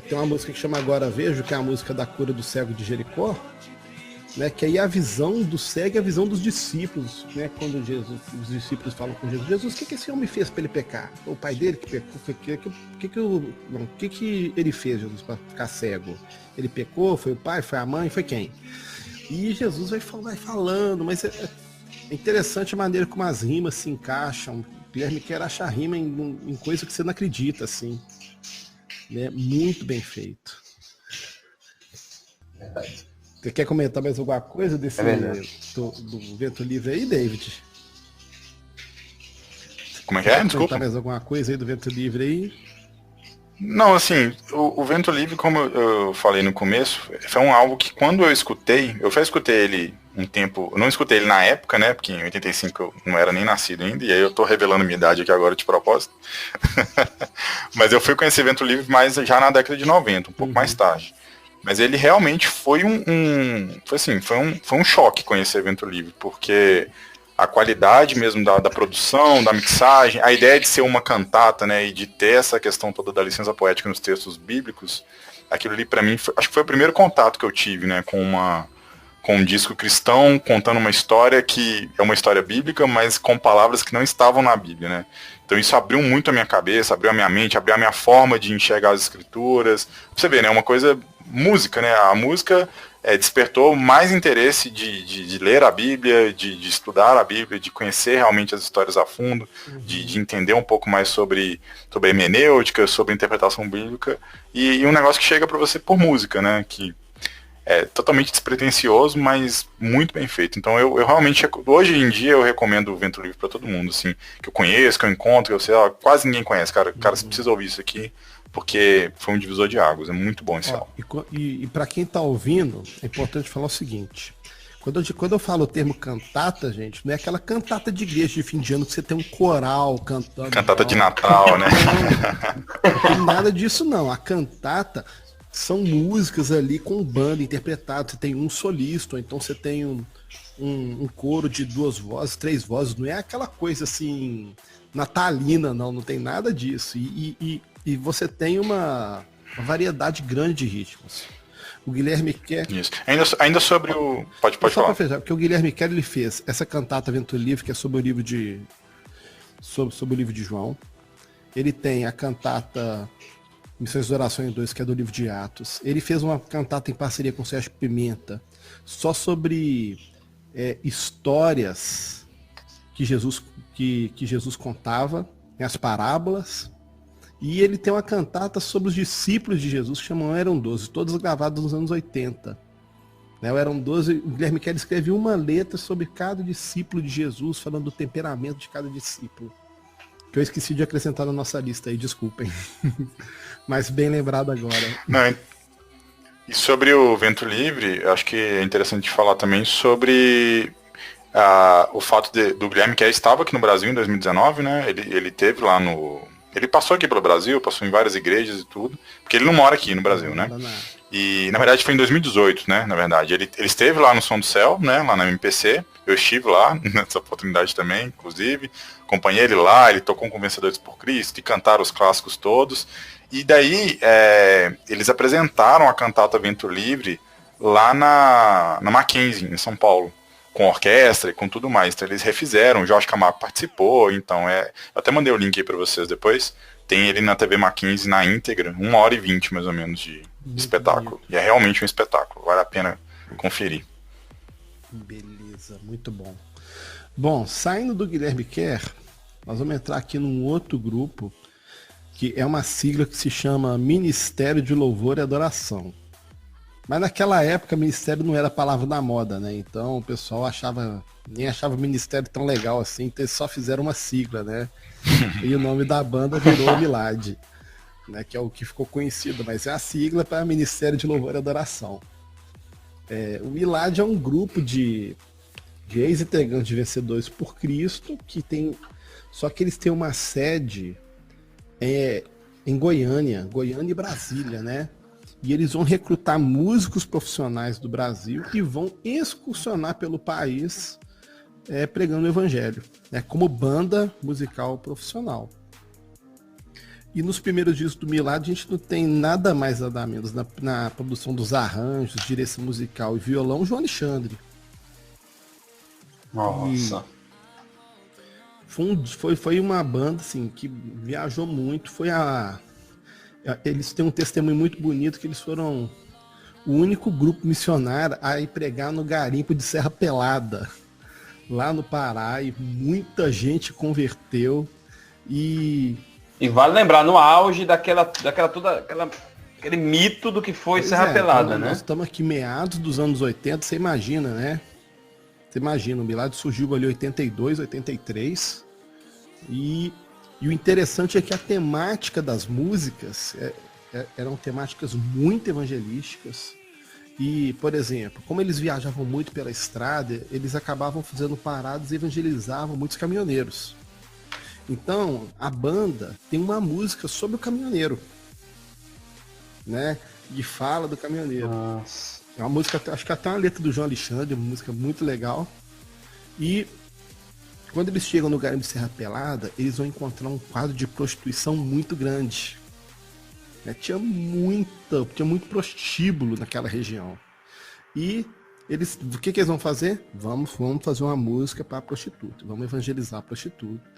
Tem uma música que chama Agora Vejo, que é a música da cura do cego de Jericó, né? Que aí a visão do cego é a visão dos discípulos, né? Quando os discípulos falam com Jesus, o que esse homem fez para ele pecar? O pai dele que pecou? O que ele fez, Jesus, para ficar cego? Ele pecou? Foi o pai? Foi a mãe? Foi quem? E Jesus vai falando, mas é interessante a maneira como as rimas se encaixam. Guilherme quer achar rima em coisa que você não acredita, assim. Né? Muito bem feito. Verdade. Você quer comentar mais alguma coisa desse do Vento Livre aí, David? Como é que é? Quer Desculpa. comentar mais alguma coisa aí do Vento Livre aí? Não, assim, o Vento Livre, como eu falei no começo, foi um álbum que quando eu já escutei ele um tempo, eu não escutei ele na época, né, porque em 85 eu não era nem nascido ainda, e aí eu tô revelando minha idade aqui agora de propósito. Mas eu fui conhecer Vento Livre mais já na década de 90, um pouco mais tarde. Mas ele realmente foi foi um choque conhecer Vento Livre, porque a qualidade mesmo da produção, da mixagem, a ideia de ser uma cantata, né, e de ter essa questão toda da licença poética nos textos bíblicos, aquilo ali pra mim, acho que foi o primeiro contato que eu tive, né, com um disco cristão contando uma história que é uma história bíblica, mas com palavras que não estavam na Bíblia, né. Então isso abriu muito a minha cabeça, abriu a minha mente, abriu a minha forma de enxergar as escrituras. Pra você ver, né, uma coisa, música, né, a música despertou mais interesse de ler a Bíblia, de estudar a Bíblia, de conhecer realmente as histórias a fundo, de entender um pouco mais sobre hermenêutica, sobre interpretação bíblica, e um negócio que chega para você por música, né, que é totalmente despretensioso, mas muito bem feito. Então eu realmente, hoje em dia eu recomendo o Vento Livre para todo mundo, assim, que eu conheço, que eu encontro, que eu sei, quase ninguém conhece, cara, você precisa ouvir isso aqui, porque foi um divisor de águas, é muito bom esse álbum. E para quem tá ouvindo, é importante falar o seguinte, quando eu falo o termo cantata, gente, não é aquela cantata de igreja de fim de ano que você tem um coral cantando. Cantata de Natal, né? Não tem nada disso não, a cantata são músicas ali com banda interpretada, você tem um solista, ou então você tem um coro de 2 vozes, 3 vozes, não é aquela coisa assim natalina, não tem nada disso. E você tem uma variedade grande de ritmos. O Guilherme Kerr... Isso. Ainda sobre o... Pode falar. Porque o Guilherme Kerr, ele fez essa cantata Vento Livre, que é sobre o livro de... Sobre o livro de João. Ele tem a cantata Missões de Oração em 2, que é do livro de Atos. Ele fez uma cantata em parceria com o Sérgio Pimenta, só sobre histórias que Jesus contava, as parábolas. E ele tem uma cantata sobre os discípulos de Jesus, que chamam Eram 12, todos gravados nos anos 80. Né, o Eram 12, o Guilherme Kerr escreveu uma letra sobre cada discípulo de Jesus, falando do temperamento de cada discípulo. Que eu esqueci de acrescentar na nossa lista aí, desculpem. Mas bem lembrado agora. Não, e sobre o Vento Livre, acho que é interessante falar também sobre o fato do Guilherme Kerr estava aqui no Brasil em 2019, né? Ele teve lá Ele passou aqui pelo Brasil, passou em várias igrejas e tudo, porque ele não mora aqui no Brasil, né? E, na verdade, foi em 2018, né? Na verdade, ele esteve lá no Som do Céu, né? Lá na MPC. Eu estive lá nessa oportunidade também, inclusive. Acompanhei ele lá, ele tocou com Vencedores por Cristo e cantaram os clássicos todos. E daí, eles apresentaram a cantata Vento Livre lá na Mackenzie, em São Paulo, com orquestra e com tudo mais. Então eles refizeram, o Jorge Camargo participou, então eu até mandei o link aí pra vocês depois. Tem ele na TV Mackenzie na íntegra, 1h20 mais ou menos de espetáculo. E é realmente um espetáculo, vale a pena conferir. Beleza, muito bom. Bom, saindo do Guilherme Kerr, nós vamos entrar aqui num outro grupo, que é uma sigla que se chama Ministério de Louvor e Adoração. Mas naquela época, ministério não era a palavra da moda, né? Então o pessoal nem achava o ministério tão legal assim, então eles só fizeram uma sigla, né? E o nome da banda virou Milad, né? Que é o que ficou conhecido, mas é a sigla para Ministério de Louvor e Adoração. O Milad é um grupo de ex-integrantes de Vencedores por Cristo, só que eles têm uma sede em Goiânia e Brasília, né? E eles vão recrutar músicos profissionais do Brasil e vão excursionar pelo país pregando o evangelho, né? Como banda musical profissional. E nos primeiros discos do Milad a gente não tem nada mais nada menos na produção dos arranjos, direção musical e violão, João Alexandre. Nossa. Foi uma banda assim, que viajou muito. Eles têm um testemunho muito bonito que eles foram o único grupo missionário a ir pregar no garimpo de Serra Pelada, lá no Pará, e muita gente converteu. E vale lembrar, no auge aquele mito do que foi Serra Pelada, né? Nós estamos aqui meados dos anos 80, você imagina, né? Você imagina, o Milad surgiu ali em 82, 83, e o interessante é que a temática das músicas eram temáticas muito evangelísticas. E, por exemplo, como eles viajavam muito pela estrada, eles acabavam fazendo paradas e evangelizavam muitos caminhoneiros. Então, a banda tem uma música sobre o caminhoneiro, né? E fala do caminhoneiro. Nossa. É uma música, acho que até uma letra do João Alexandre, uma música muito legal. E quando eles chegam no garimpo de Serra Pelada, eles vão encontrar um quadro de prostituição muito grande. Tinha muito prostíbulo naquela região. E o que eles vão fazer? Vamos fazer uma música para prostituta, vamos evangelizar a prostituta.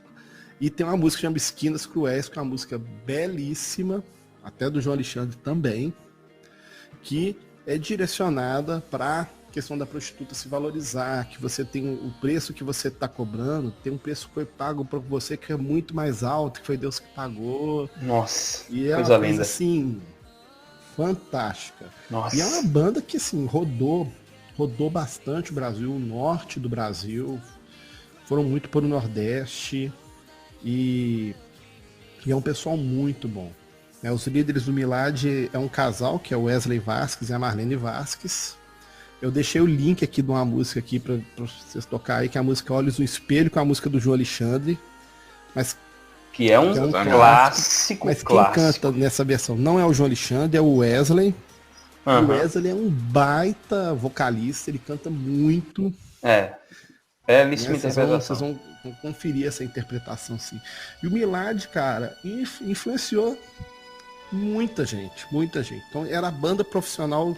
E tem uma música que chama Esquinas Cruéis, que é uma música belíssima, até do João Alexandre também, que é direcionada para a questão da prostituta se valorizar, que você tem o preço que você está cobrando, tem um preço que foi pago para você que é muito mais alto, que foi Deus que pagou. Nossa, e é coisa uma linda. coisa assim, fantástica. Nossa. E é uma banda que assim, rodou bastante o Brasil, o norte do Brasil, foram muito para o Nordeste, e é um pessoal muito bom. Os líderes do Milad é um casal, que é o Wesley Vasques e a Marlene Vasques. Eu deixei o link aqui de uma música aqui para vocês tocar aí, que é a música Olhos no Espelho, com a música do João Alexandre. Mas que é um clássico. Mas quem canta nessa versão não é o João Alexandre, é o Wesley. Uhum. O Wesley é um baita vocalista, ele canta muito. Belíssima interpretação. Vocês vão conferir essa interpretação, sim. E o Milad, cara, influenciou muita gente. Então era a banda profissional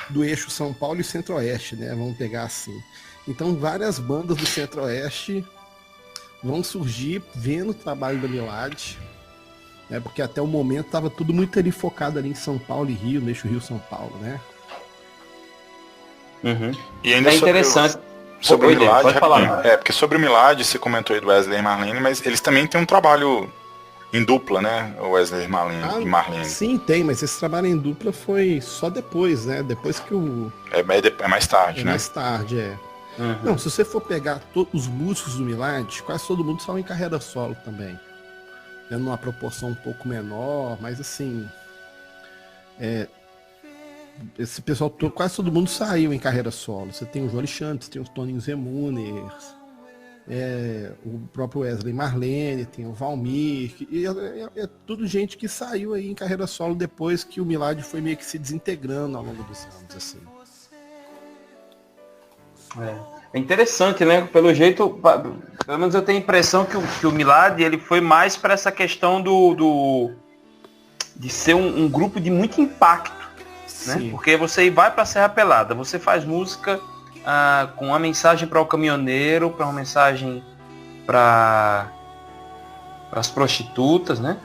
do eixo São Paulo e Centro-Oeste, né? Vamos pegar assim. Então várias bandas do Centro-Oeste vão surgir vendo o trabalho da Milad, né? Porque até o momento estava tudo muito ali focado ali em São Paulo e Rio, no eixo Rio-São Paulo, né? Uhum. E ainda é interessante. Sobre o Milad, pode falar. Porque sobre o Milad, você comentou aí do Wesley e Marlene, mas eles também têm um trabalho em dupla, né? O Wesley e Marlene. Sim, tem, mas esse trabalho em dupla foi só depois, né? Depois que o... É mais tarde, né? Mais tarde, Uhum. Não, se você for pegar todos os músicos do Milad, quase todo mundo saiu em carreira solo também. Numa proporção um pouco menor, mas assim... Esse pessoal, quase todo mundo saiu em carreira solo. Você tem o João Alexandre, você tem o Toninho Zemuner, o próprio Wesley Marlene, tem o Valmir, e é tudo gente que saiu aí em carreira solo depois que o Milad foi meio que se desintegrando ao longo dos anos, assim. É interessante, né? Pelo jeito, pelo menos eu tenho a impressão que o Milad ele foi mais para essa questão de ser um grupo de muito impacto. Né? Porque você vai para Serra Pelada, você faz música com uma mensagem para o caminhoneiro, para uma mensagem para as prostitutas, né?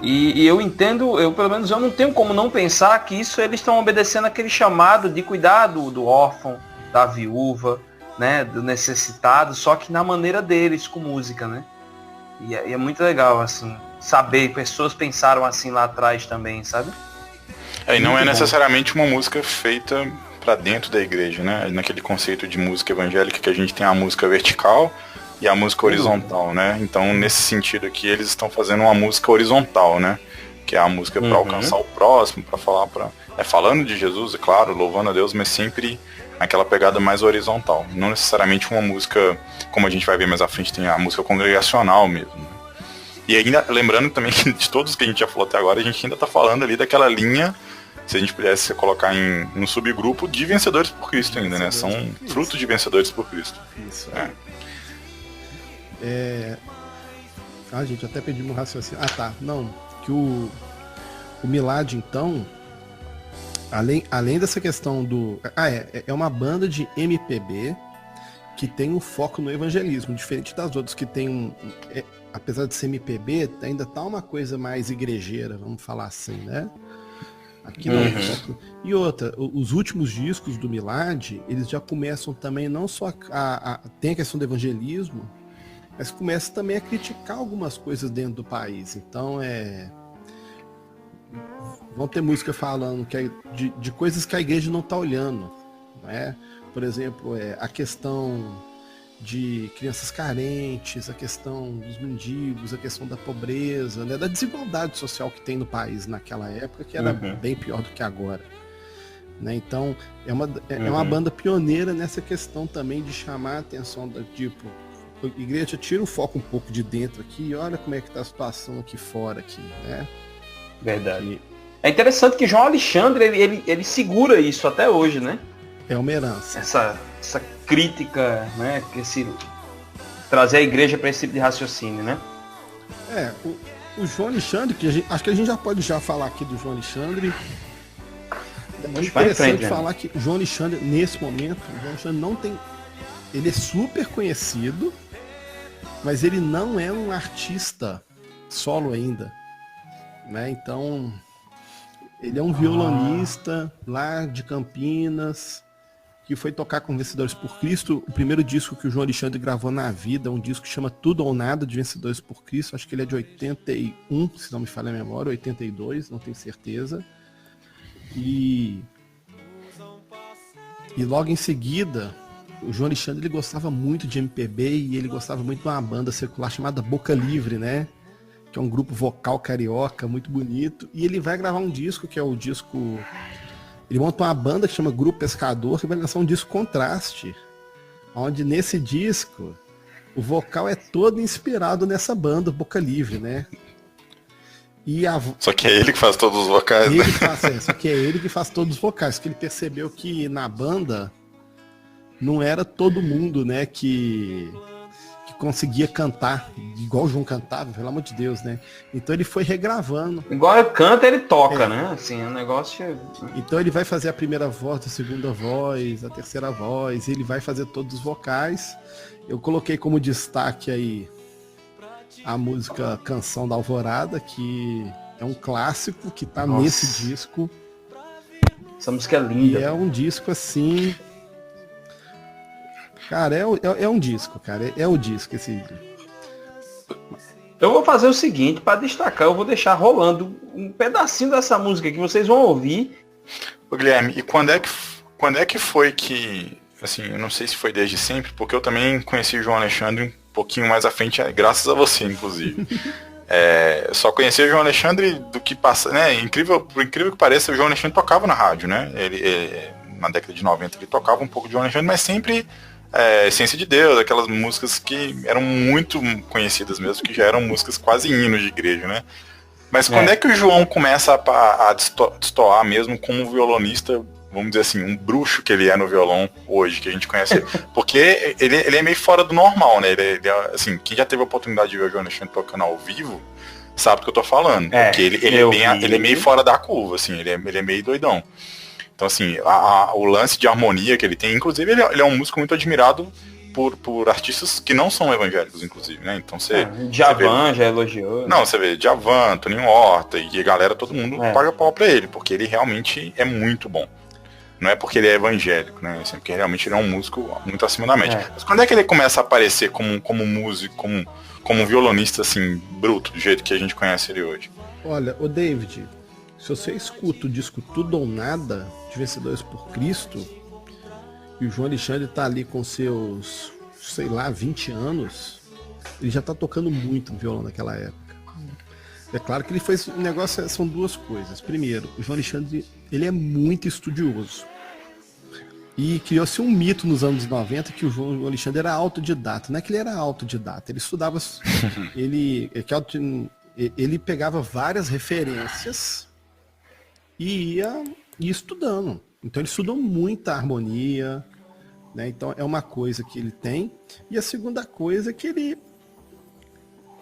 E eu entendo, pelo menos eu não tenho como não pensar que isso eles estão obedecendo aquele chamado de cuidar do órfão, da viúva, né? Do necessitado, só que na maneira deles, com música, né? E é muito legal, assim, saber, pessoas pensaram assim lá atrás também, sabe? E não Muito é bom. necessariamente uma música feita pra dentro da igreja, né? Naquele conceito de música evangélica que a gente tem a música vertical e a música horizontal, né? Então, nesse sentido aqui, eles estão fazendo uma música horizontal, né? Que é a música para alcançar o próximo, para falar falando de Jesus, é claro, louvando a Deus, mas sempre naquela pegada mais horizontal. Não necessariamente uma música, como a gente vai ver mais à frente, tem a música congregacional mesmo. Né? E ainda, lembrando também que de todos que a gente já falou até agora, a gente ainda tá falando ali daquela linha, se a gente pudesse colocar no subgrupo de vencedores por Cristo ainda, né? São frutos de vencedores por Cristo. Isso. Gente, até pedi um raciocínio. Não, que o Milad, então, além dessa questão do... é uma banda de MPB que tem um foco no evangelismo, diferente das outras que tem apesar de ser MPB, ainda tá uma coisa mais igrejeira, vamos falar assim, né? Aqui não. E outra, os últimos discos do Milad, eles já começam também não só tem a questão do evangelismo, mas começa também a criticar algumas coisas dentro do país. Então vão ter música falando de coisas que a igreja não está olhando, né? Por exemplo, a questão de crianças carentes, a questão dos mendigos, a questão da pobreza, né? Da desigualdade social que tem no país naquela época, que era bem pior do que agora, né? Então é uma banda pioneira nessa questão também de chamar a atenção tipo, igreja, tira o foco um pouco de dentro aqui e olha como é que tá a situação aqui fora aqui, né? Verdade. É interessante que João Alexandre, ele segura isso até hoje, né? É uma herança. Essa crítica, né? Trazer a igreja para esse tipo de raciocínio, né? O João Alexandre, acho que a gente já pode falar aqui do João Alexandre. É interessante falar que o João Alexandre, nesse momento, o João Alexandre não tem... Ele é super conhecido, mas ele não é um artista solo ainda, né? Então, ele é um violonista lá de Campinas, que foi tocar com Vencedores por Cristo. O primeiro disco que o João Alexandre gravou na vida, um disco que chama Tudo ou Nada, de Vencedores por Cristo. Acho que ele é de 81, se não me falha a memória, 82, não tenho certeza. E logo em seguida, o João Alexandre, ele gostava muito de MPB e ele gostava muito de uma banda secular chamada Boca Livre, né? Que é um grupo vocal carioca muito bonito. E ele vai gravar um disco, que é o disco... Ele monta uma banda que chama Grupo Pescador, que vai lançar um disco Contraste, onde nesse disco o vocal é todo inspirado nessa banda Boca Livre, né? Só que é ele que faz todos os vocais, né? Só que é ele que faz todos os vocais, que ele percebeu que na banda não era todo mundo, né, que conseguia cantar igual o João cantava, pelo amor de Deus, né? Então ele foi regravando. Igual ele canta, ele toca, né? Assim, o negócio... Então ele vai fazer a primeira voz, a segunda voz, a terceira voz, ele vai fazer todos os vocais. Eu coloquei como destaque aí a música Canção da Alvorada, que é um clássico que tá nesse disco. Essa música é linda. E é um disco assim... Cara, é um disco, cara. É o disco esse. Eu vou fazer o seguinte, para destacar, eu vou deixar rolando um pedacinho dessa música que vocês vão ouvir. Ô, Guilherme, e quando é que foi que, assim, eu não sei se foi desde sempre, porque eu também conheci o João Alexandre um pouquinho mais à frente, graças a você, inclusive. Só conheci o João Alexandre do que passa, né? Por incrível que pareça, o João Alexandre tocava na rádio, né? Ele na década de 90 ele tocava um pouco de João Alexandre, mas sempre Ciência de Deus, aquelas músicas que eram muito conhecidas mesmo, que já eram músicas quase hinos de igreja, né? Mas quando é que o João começa a destoar mesmo como violonista, vamos dizer assim, um bruxo que ele é no violão hoje, que a gente conhece ele? Porque ele é meio fora do normal, né? Ele assim, quem já teve a oportunidade de ver o João Alexandre tocando ao vivo, sabe do que eu tô falando. Porque ele é meio fora da curva, assim, ele é meio doidão. Então, assim, o lance de harmonia que ele tem, inclusive, ele é um músico muito admirado por artistas que não são evangélicos, inclusive, né? Então você... Djavan já elogiou. Não, você vê Djavan, Toninho Horta e a galera, todo mundo paga pau pra ele, porque ele realmente é muito bom. Não é porque ele é evangélico, né? Assim, porque realmente ele é um músico muito acima da média. Mas quando é que ele começa a aparecer como músico, como um violonista, assim, bruto, do jeito que a gente conhece ele hoje? Olha, o David, Se você escuta o disco Tudo ou Nada, de Vencedores por Cristo, e o João Alexandre tá ali com seus, sei lá, 20 anos, ele já tá tocando muito violão naquela época. É claro que ele fez um negócio, são duas coisas. Primeiro, o João Alexandre, ele é muito estudioso. E criou-se um mito nos anos 90 que o João Alexandre era autodidata. Não é que ele era autodidata, ele estudava, ele pegava várias referências e ia estudando. Então ele estudou muita harmonia, né? Então é uma coisa que ele tem. E a segunda coisa é que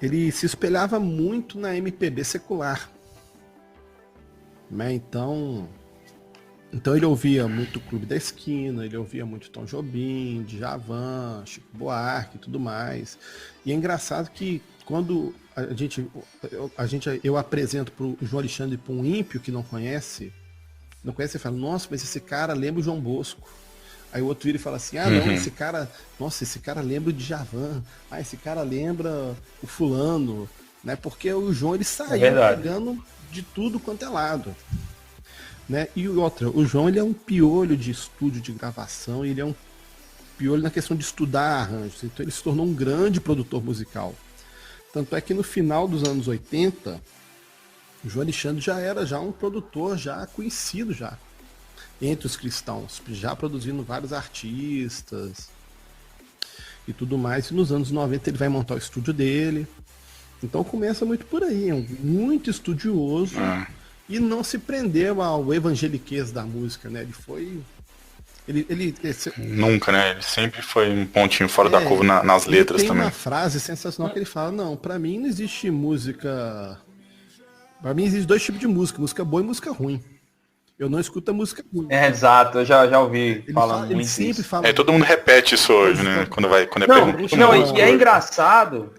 ele se espelhava muito na MPB secular, né? Então ele ouvia muito Clube da Esquina, ele ouvia muito Tom Jobim, Djavan, Chico Buarque e tudo mais. E é engraçado que quando eu apresento para o João Alexandre para um ímpio que não conhece, e fala, nossa, mas esse cara lembra o João Bosco. Aí o outro vira e fala assim, não, esse cara lembra o Djavan, esse cara lembra o fulano, né? Porque o João, ele saiu pegando de tudo quanto é lado. Né? E outra, o João, ele é um piolho de estúdio de gravação, ele é um piolho na questão de estudar arranjos, então ele se tornou um grande produtor musical. Tanto é que no final dos anos 80, o João Alexandre já era um produtor já conhecido já entre os cristãos, já produzindo vários artistas e tudo mais. E nos anos 90 ele vai montar o estúdio dele. Então começa muito por aí, é um muito estudioso. E não se prendeu ao evangeliquez da música, né? Ele foi... Nunca, né? Ele sempre foi um pontinho fora da curva nas letras tem também. Tem uma frase sensacional que ele fala, não, pra mim não existe música... Pra mim existe dois tipos de música boa e música ruim. Eu não escuto a música ruim. Exato, eu já ouvi falando muito sempre isso. fala... Todo mundo repete isso hoje, né? Quando é perguntado. Não, e é engraçado...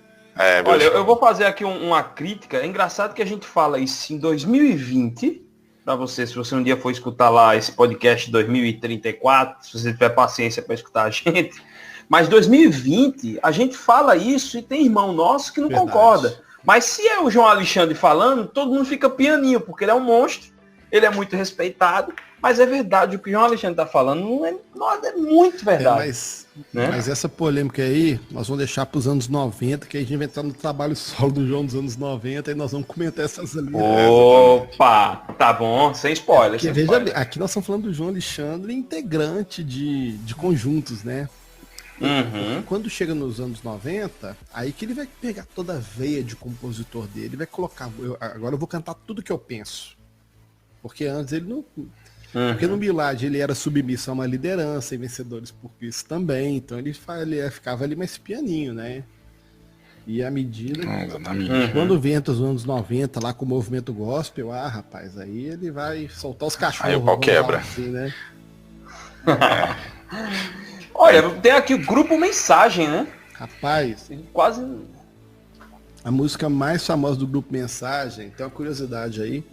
Olha, eu vou fazer aqui uma crítica. É engraçado que a gente fala isso em 2020, para você, se você um dia for escutar lá esse podcast 2034, se você tiver paciência para escutar a gente, mas 2020 a gente fala isso e tem irmão nosso que não concorda. Mas se é o João Alexandre falando, todo mundo fica pianinho, porque ele é um monstro, ele é muito respeitado, mas é verdade, o que o João Alexandre tá falando não é muito verdade. Mas essa polêmica aí, nós vamos deixar para os anos 90, que a gente vai entrar no trabalho solo do João dos anos 90 e nós vamos comentar essas ali. Opa, tá bom, sem spoiler. Porque veja, aqui nós estamos falando do João Alexandre, integrante de conjuntos, né? Quando chega nos anos 90, aí que ele vai pegar toda a veia de compositor dele, vai colocar, agora eu vou cantar tudo que eu penso. Porque antes ele não... Porque no Milad ele era submisso a uma liderança e Vencedores por Cristo também, então ele ficava ali mais pianinho, né? E à medida quando vem entre os anos 90 lá com o movimento gospel, rapaz, aí ele vai soltar os cachorros. Aí o pau quebra. Assim, né? Olha, tem aqui o Grupo Mensagem, né? Rapaz, quase... A música mais famosa do Grupo Mensagem, tem uma curiosidade aí,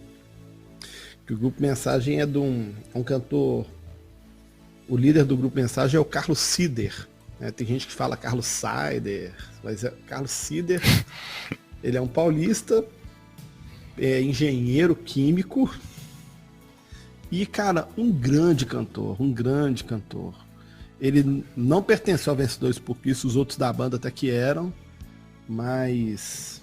que o Grupo Mensagem é de um cantor, o líder do Grupo Mensagem é o Carlos Sider, né? Tem gente que fala Carlos Sider, mas é Carlos Sider. Ele é um paulista, é engenheiro químico e, cara, um grande cantor. Ele não pertenceu a Vencedores por Cristo, os outros da banda até que eram, mas...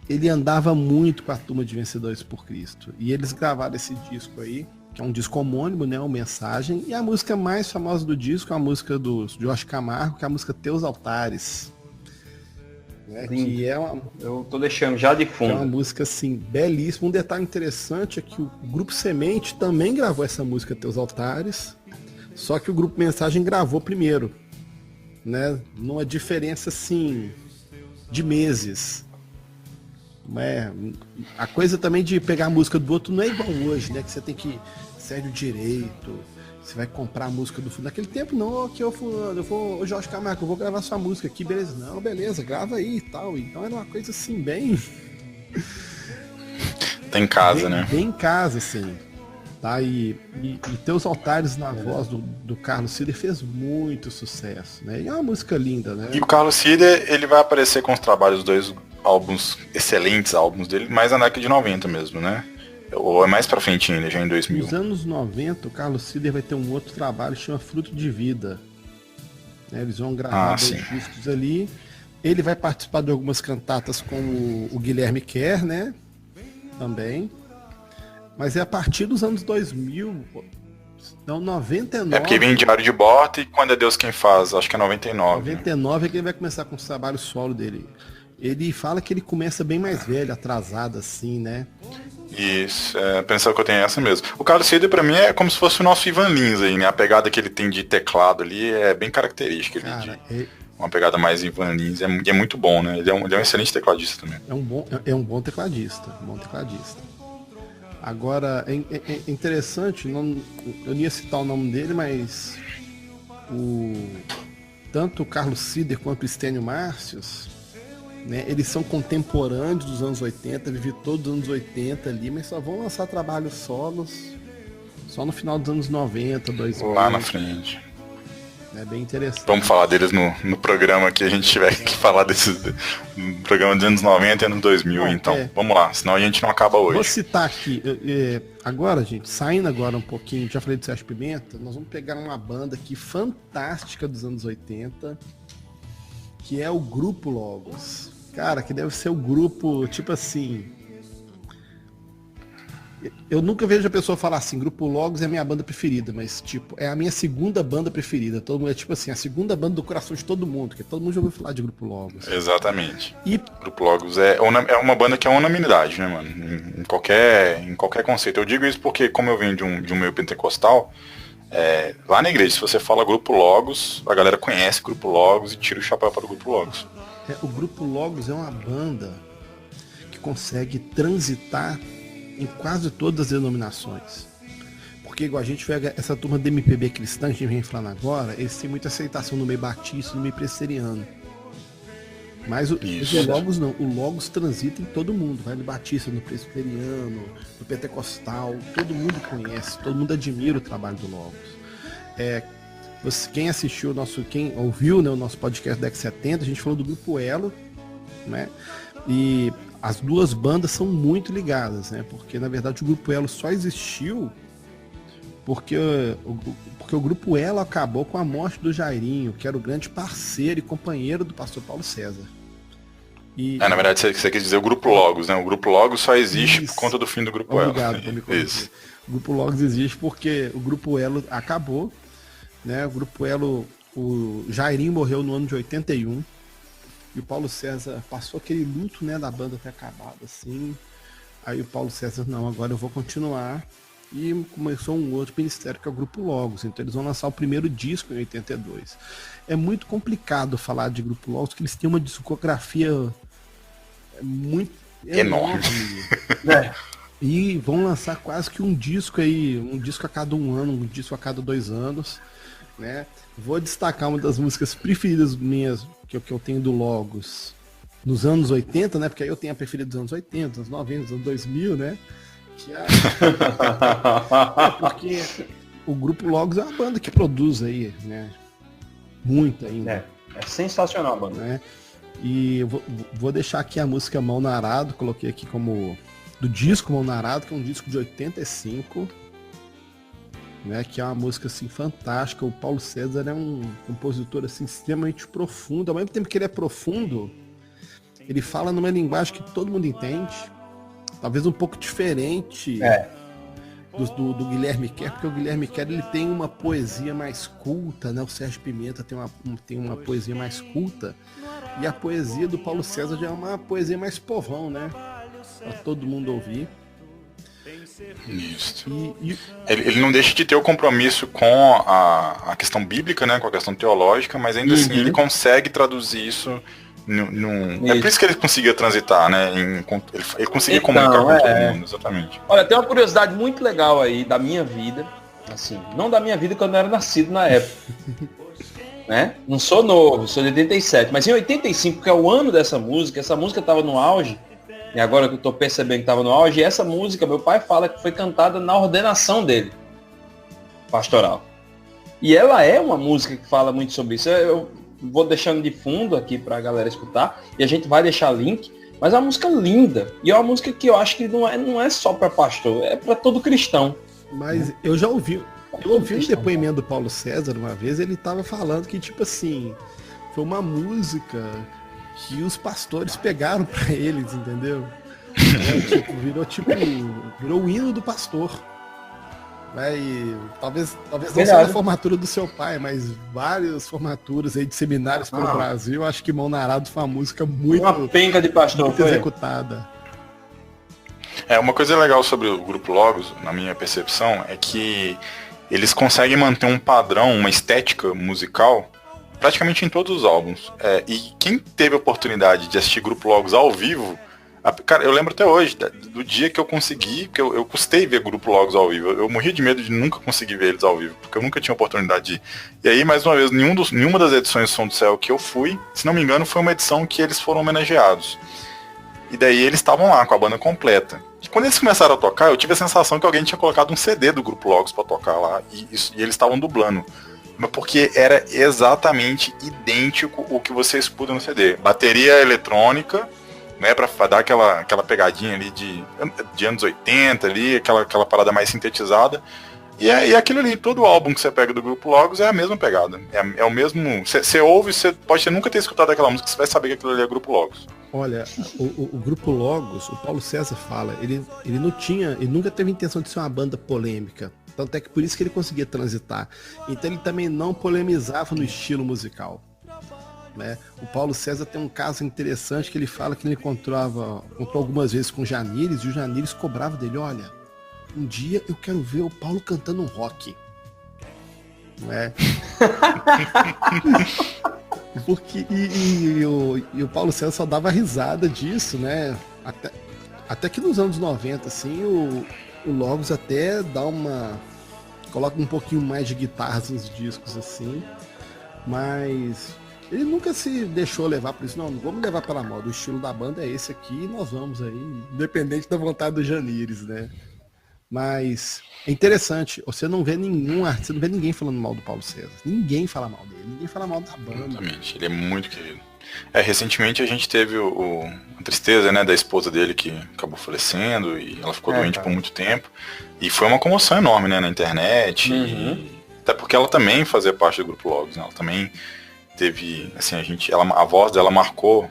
ele andava muito com a turma de Vencedores por Cristo. E eles gravaram esse disco aí, que é um disco homônimo, né? O Mensagem. E a música mais famosa do disco é a música do Jorge Camargo, que é a música Teus Altares. Né? Que é uma... Eu tô deixando já de fundo. É uma música, assim, belíssima. Um detalhe interessante é que o Grupo Semente também gravou essa música Teus Altares, só que o Grupo Mensagem gravou primeiro. Né? Numa diferença, assim, de meses. A coisa também de pegar a música do outro não é igual hoje, né? Que você tem que cede o direito, você vai comprar a música do fulano. Naquele tempo não, que eu fulano, ô Jorge Camargo, eu vou gravar sua música aqui, beleza? Não, beleza, grava aí e tal. Então era uma coisa assim, bem... Tá em casa, né? Bem em casa, assim. Tá? E Teus Altares na voz do Carlos Sider fez muito sucesso, né? E é uma música linda, né? E o Carlos Sider, ele vai aparecer com os trabalhos, dois álbuns, excelentes álbuns dele, mais na década de 90 mesmo, né? Ou é mais pra frente ainda, já em 2000? Nos anos 90, o Carlos Ceder vai ter um outro trabalho que chama Fruto de Vida. Né, eles vão gravar 2 discos ali. Ele vai participar de algumas cantatas com o Guilherme Kerr, né? Também. Mas é a partir dos anos 2000, não, 99. É porque vem Diário de Bordo e Quando é Deus Quem Faz, acho que é 99. 99 é que ele vai começar com os trabalhos solo dele. Ele fala que ele começa bem mais velho, atrasado assim, né? Isso, pensar que eu tenho essa mesmo. O Carlos Ceder pra mim é como se fosse o nosso Ivan Lins aí, né? A pegada que ele tem de teclado ali é bem característica. Cara, uma pegada mais Ivan Lins, é muito bom, né? Ele é um excelente tecladista também. É um bom tecladista, Agora, é interessante, eu não ia citar o nome dele, mas tanto o Carlos Ceder quanto o Stênio Márcios, né, eles são contemporâneos dos anos 80, vivi todos os anos 80 ali, mas só vão lançar trabalhos solos só no final dos anos 90, 2000. Lá na frente. É bem interessante. Vamos falar deles no programa que a gente tiver que falar desses no programa dos anos 90 e anos 2000, então. Vamos lá, senão a gente não acaba hoje. Vou citar aqui, agora, gente, saindo agora um pouquinho, já falei do Sérgio Pimenta, nós vamos pegar uma banda aqui fantástica dos anos 80, que é o Grupo Logos. Cara, que deve ser o grupo, tipo assim... Eu nunca vejo a pessoa falar assim, Grupo Logos é a minha banda preferida, mas tipo, é a minha segunda banda preferida. Todo mundo é tipo assim, a segunda banda do coração de todo mundo, porque todo mundo já ouviu falar de Grupo Logos. Exatamente. E Grupo Logos é uma banda que é unanimidade, né, mano? Em qualquer conceito. Eu digo isso porque, como eu venho de um meio pentecostal, lá na igreja, se você fala Grupo Logos, a galera conhece Grupo Logos e tira o chapéu para o Grupo Logos. O Grupo Logos é uma banda que consegue transitar em quase todas as denominações. Porque igual a gente vê essa turma de MPB cristã que a gente vem falando agora, eles têm muita aceitação no meio batista, no meio presbiteriano. Mas o Logos não. O Logos transita em todo mundo. Vai no batista, no presbiteriano, no pentecostal. Todo mundo conhece, todo mundo admira o trabalho do Logos. Quem assistiu quem ouviu, né, o nosso podcast da X70, a gente falou do Grupo Elo, né? E as duas bandas são muito ligadas, né? Porque na verdade o Grupo Elo só existiu porque o Grupo Elo acabou com a morte do Jairinho, que era o grande parceiro e companheiro do pastor Paulo César. Na verdade você quer dizer o Grupo Logos, né? O Grupo Logos só existe por conta do fim do Grupo Elo. Obrigado por me corrigir. O Grupo Logos existe porque o Grupo Elo acabou, né? O Grupo Elo, o Jairinho morreu no ano de 81. E o Paulo César passou aquele luto, né, da banda ter acabado, assim. Aí o Paulo César, não, agora eu vou continuar. E começou um outro ministério, que é o Grupo Logos. Então eles vão lançar o primeiro disco em 82. É muito complicado falar de Grupo Logos, porque eles têm uma discografia muito enorme. E vão lançar quase que um disco aí, um disco a cada um ano, um disco a cada 2 anos, né? Vou destacar uma das músicas preferidas minhas, que eu tenho do Logos, nos anos 80, né? Porque aí eu tenho a preferida dos anos 80, anos 90, dos anos 2000, né? Que porque o Grupo Logos é uma banda que produz aí, né? Muito ainda. É sensacional a banda. Né? E eu vou deixar aqui a música Mão na Arado, coloquei aqui como do disco Mão na Arado, que é um disco de 85, né, que é uma música assim fantástica. O Paulo César é um compositor assim extremamente profundo. Ao mesmo tempo que ele é profundo, ele fala numa linguagem que todo mundo entende, talvez um pouco diferente do Guilherme Kerr, porque o Guilherme Kerr ele tem uma poesia mais culta, né? O Sérgio Pimenta tem uma poesia mais culta, e a poesia do Paulo César já é uma poesia mais povão, né? Para todo mundo ouvir. Isso. Ele não deixa de ter o compromisso com a questão bíblica, né, com a questão teológica, mas ainda assim ele consegue traduzir isso É por isso que ele conseguia transitar, né? Ele conseguia comunicar com todo mundo, exatamente. Olha, tem uma curiosidade muito legal aí da minha vida, assim, não da minha vida quando eu era nascido na época. Né? Não sou novo, sou de 87, mas em 85, que é o ano dessa música, essa música estava no auge, e agora que eu tô percebendo que estava no auge, e essa música, meu pai fala que foi cantada na ordenação dele, pastoral. E ela é uma música que fala muito sobre isso. Eu vou deixando de fundo aqui pra galera escutar, e a gente vai deixar link. Mas é uma música linda. E é uma música que eu acho que não é só para pastor, é para todo cristão. Mas eu já ouvi. Eu ouvi um depoimento do Paulo César uma vez, ele tava falando que, tipo assim, foi uma música que os pastores pegaram pra eles, entendeu? Virou o hino do pastor. Talvez não só na formatura do seu pai, mas várias formaturas aí de seminários pelo Brasil, acho que Mão na Arado foi uma música muito, uma penca de pastor, muito executada. Uma coisa legal sobre o Grupo Logos, na minha percepção, é que eles conseguem manter um padrão, uma estética musical, praticamente em todos os álbuns. E quem teve a oportunidade de assistir Grupo Logos ao vivo, cara, eu lembro até hoje, do dia que eu consegui, porque eu custei ver Grupo Logos ao vivo. Eu morria de medo de nunca conseguir ver eles ao vivo, porque eu nunca tinha oportunidade de ir. E aí, mais uma vez, nenhuma das edições Som do Céu que eu fui, se não me engano, foi uma edição que eles foram homenageados. E daí eles estavam lá, com a banda completa. E quando eles começaram a tocar, eu tive a sensação que alguém tinha colocado um CD do Grupo Logos pra tocar lá, e eles estavam dublando. Mas porque era exatamente idêntico o que você escuta no CD. Bateria eletrônica, né, pra dar aquela pegadinha ali de anos 80 ali, aquela parada mais sintetizada. E aquilo ali, todo álbum que você pega do Grupo Logos é a mesma pegada. É o mesmo. Você ouve, você pode nunca ter escutado aquela música, você vai saber que aquilo ali é Grupo Logos. Olha, o Grupo Logos, o Paulo César fala, ele nunca teve intenção de ser uma banda polêmica. Tanto é que por isso que ele conseguia transitar. Então ele também não polemizava no estilo musical. Né? O Paulo César tem um caso interessante que ele fala que ele encontrou algumas vezes com o Janires, e o Janires cobrava dele, olha, um dia eu quero ver o Paulo cantando um rock. Não é? Porque o Paulo César só dava risada disso, né? Até que nos anos 90, assim, o Logos até coloca um pouquinho mais de guitarras nos discos, assim, mas ele nunca se deixou levar por isso. Não vamos levar pela moda, o estilo da banda é esse aqui e nós vamos aí, independente da vontade do Janires, né? Mas é interessante, você não vê ninguém falando mal do Paulo César. Ninguém fala mal dele, ninguém fala mal da banda. Exatamente, ele é muito querido. Recentemente a gente teve a tristeza, né, da esposa dele que acabou falecendo e ela ficou doente por muito tempo. E foi uma comoção enorme, né, na internet. Até porque ela também fazia parte do Grupo Logos, né? Ela também teve, assim, a voz dela marcou